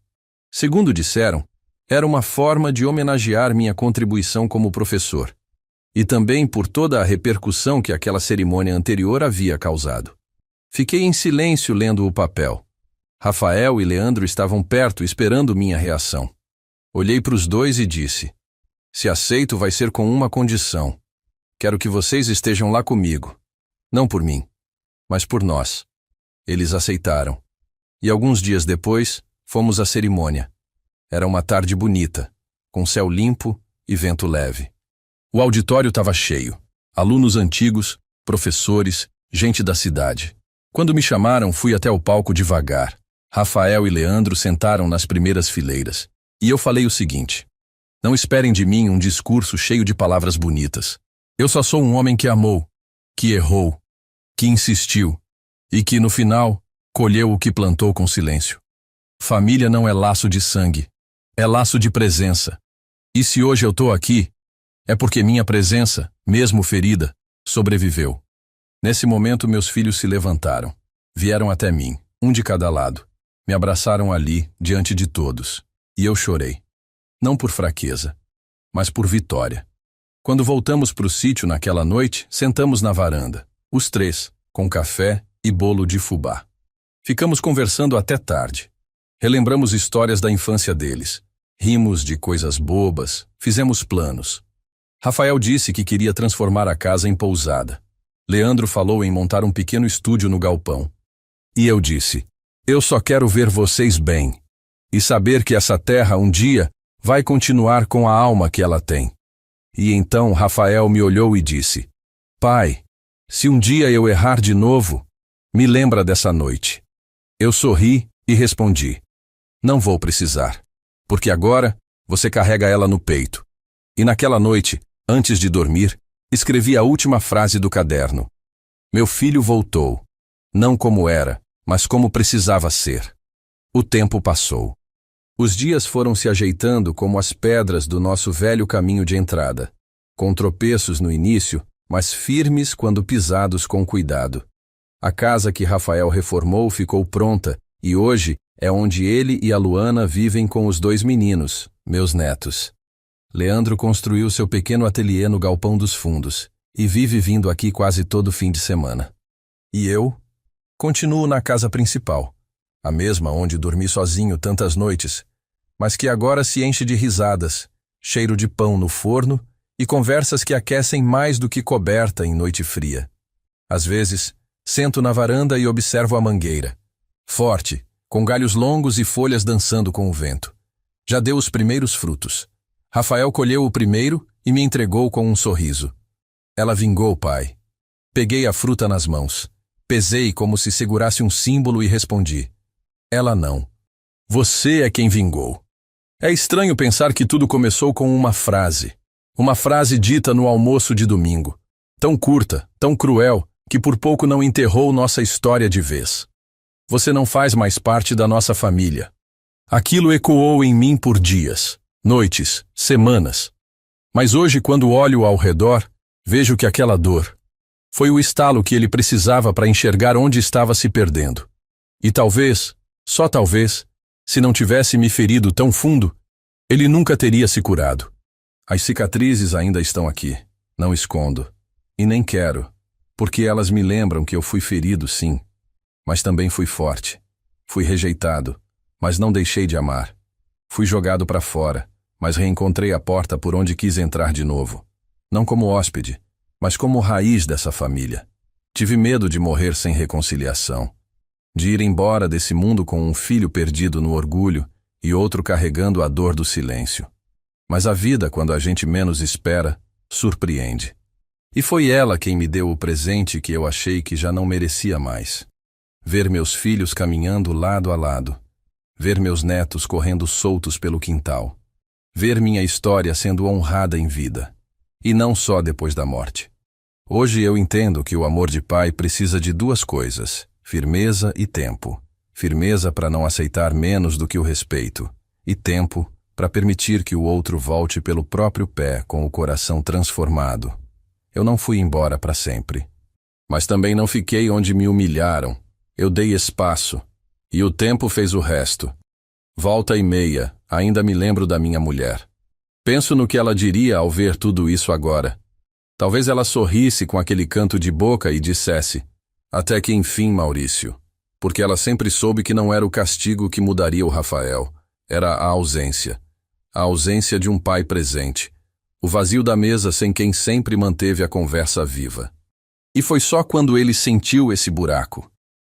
Segundo disseram, era uma forma de homenagear minha contribuição como professor. E também por toda a repercussão que aquela cerimônia anterior havia causado. Fiquei em silêncio lendo o papel. Rafael e Leandro estavam perto esperando minha reação. Olhei para os dois e disse: se aceito vai ser com uma condição. Quero que vocês estejam lá comigo. Não por mim, mas por nós. Eles aceitaram. E alguns dias depois, fomos à cerimônia. Era uma tarde bonita, com céu limpo e vento leve. O auditório estava cheio. Alunos antigos, professores, gente da cidade. Quando me chamaram, fui até o palco devagar. Rafael e Leandro sentaram nas primeiras fileiras. E eu falei o seguinte: não esperem de mim um discurso cheio de palavras bonitas. Eu só sou um homem que amou, que errou, que insistiu e que, no final, colheu o que plantou com silêncio. Família não é laço de sangue, é laço de presença. E se hoje eu estou aqui, é porque minha presença, mesmo ferida, sobreviveu. Nesse momento, meus filhos se levantaram. Vieram até mim, um de cada lado. Me abraçaram ali, diante de todos. E eu chorei. Não por fraqueza, mas por vitória. Quando voltamos para o sítio naquela noite, sentamos na varanda, os três, com café e bolo de fubá. Ficamos conversando até tarde. Relembramos histórias da infância deles. Rimos de coisas bobas, fizemos planos. Rafael disse que queria transformar a casa em pousada. Leandro falou em montar um pequeno estúdio no galpão. E eu disse: eu só quero ver vocês bem. E saber que essa terra um dia vai continuar com a alma que ela tem. E então Rafael me olhou e disse: pai, se um dia eu errar de novo, me lembra dessa noite. Eu sorri e respondi: não vou precisar, porque agora você carrega ela no peito. E naquela noite, antes de dormir, escrevi a última frase do caderno. Meu filho voltou, não como era, mas como precisava ser. O tempo passou. Os dias foram se ajeitando como as pedras do nosso velho caminho de entrada, com tropeços no início, mas firmes quando pisados com cuidado. A casa que Rafael reformou ficou pronta e hoje é onde ele e a Luana vivem com os 2 meninos, meus netos. Leandro construiu seu pequeno ateliê no Galpão dos Fundos e vive vindo aqui quase todo fim de semana. E eu continuo na casa principal, a mesma onde dormi sozinho tantas noites, mas que agora se enche de risadas, cheiro de pão no forno e conversas que aquecem mais do que coberta em noite fria. Às vezes, sento na varanda e observo a mangueira, forte, com galhos longos e folhas dançando com o vento. Já deu os primeiros frutos. Rafael colheu o primeiro e me entregou com um sorriso. Ela vingou, pai. Peguei a fruta nas mãos. Pesei como se segurasse um símbolo e respondi. Ela não. Você é quem vingou. É estranho pensar que tudo começou com uma frase. Uma frase dita no almoço de domingo. Tão curta, tão cruel, que por pouco não enterrou nossa história de vez. Você não faz mais parte da nossa família. Aquilo ecoou em mim por dias, noites, semanas. Mas hoje, quando olho ao redor, vejo que aquela dor foi o estalo que ele precisava para enxergar onde estava se perdendo. E talvez, só talvez, se não tivesse me ferido tão fundo, ele nunca teria se curado. As cicatrizes ainda estão aqui, não escondo. E nem quero, porque elas me lembram que eu fui ferido, sim. Mas também fui forte. Fui rejeitado, mas não deixei de amar. Fui jogado para fora, mas reencontrei a porta por onde quis entrar de novo. Não como hóspede, mas como raiz dessa família. Tive medo de morrer sem reconciliação. De ir embora desse mundo com um filho perdido no orgulho e outro carregando a dor do silêncio. Mas a vida, quando a gente menos espera, surpreende. E foi ela quem me deu o presente que eu achei que já não merecia mais. Ver meus filhos caminhando lado a lado. Ver meus netos correndo soltos pelo quintal. Ver minha história sendo honrada em vida. E não só depois da morte. Hoje eu entendo que o amor de pai precisa de 2 coisas, firmeza e tempo. Firmeza para não aceitar menos do que o respeito. E tempo para permitir que o outro volte pelo próprio pé com o coração transformado. Eu não fui embora para sempre. Mas também não fiquei onde me humilharam. Eu dei espaço. E o tempo fez o resto. Volta e meia, ainda me lembro da minha mulher. Penso no que ela diria ao ver tudo isso agora. Talvez ela sorrisse com aquele canto de boca e dissesse, até que enfim, Maurício. Porque ela sempre soube que não era o castigo que mudaria o Rafael. Era a ausência. A ausência de um pai presente. O vazio da mesa sem quem sempre manteve a conversa viva. E foi só quando ele sentiu esse buraco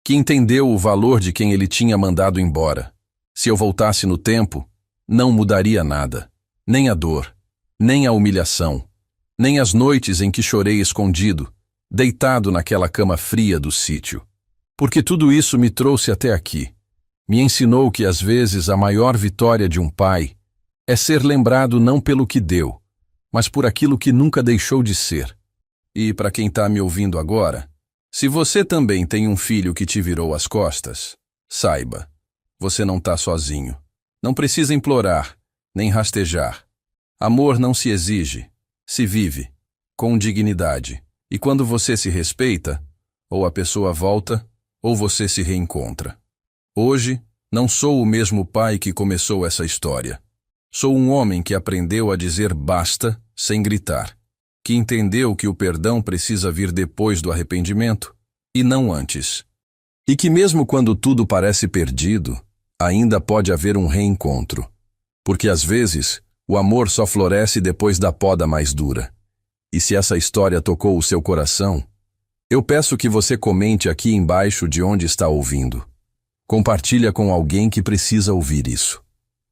que entendeu o valor de quem ele tinha mandado embora. Se eu voltasse no tempo, não mudaria nada. Nem a dor, nem a humilhação, nem as noites em que chorei escondido, deitado naquela cama fria do sítio. Porque tudo isso me trouxe até aqui. Me ensinou que às vezes a maior vitória de um pai é ser lembrado não pelo que deu, mas por aquilo que nunca deixou de ser. E para quem está me ouvindo agora, se você também tem um filho que te virou as costas, saiba, você não está sozinho. Não precisa implorar, nem rastejar. Amor não se exige, se vive, com dignidade. E quando você se respeita, ou a pessoa volta, ou você se reencontra. Hoje, não sou o mesmo pai que começou essa história. Sou um homem que aprendeu a dizer basta sem gritar, que entendeu que o perdão precisa vir depois do arrependimento e não antes. E que mesmo quando tudo parece perdido, ainda pode haver um reencontro. Porque às vezes, o amor só floresce depois da poda mais dura. E se essa história tocou o seu coração, eu peço que você comente aqui embaixo de onde está ouvindo. Compartilha com alguém que precisa ouvir isso.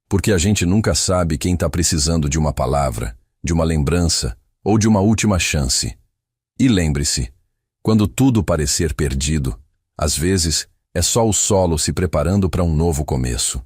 Porque a gente nunca sabe quem está precisando de uma palavra, de uma lembrança ou de uma última chance. E lembre-se, quando tudo parecer perdido, às vezes é só o solo se preparando para um novo começo.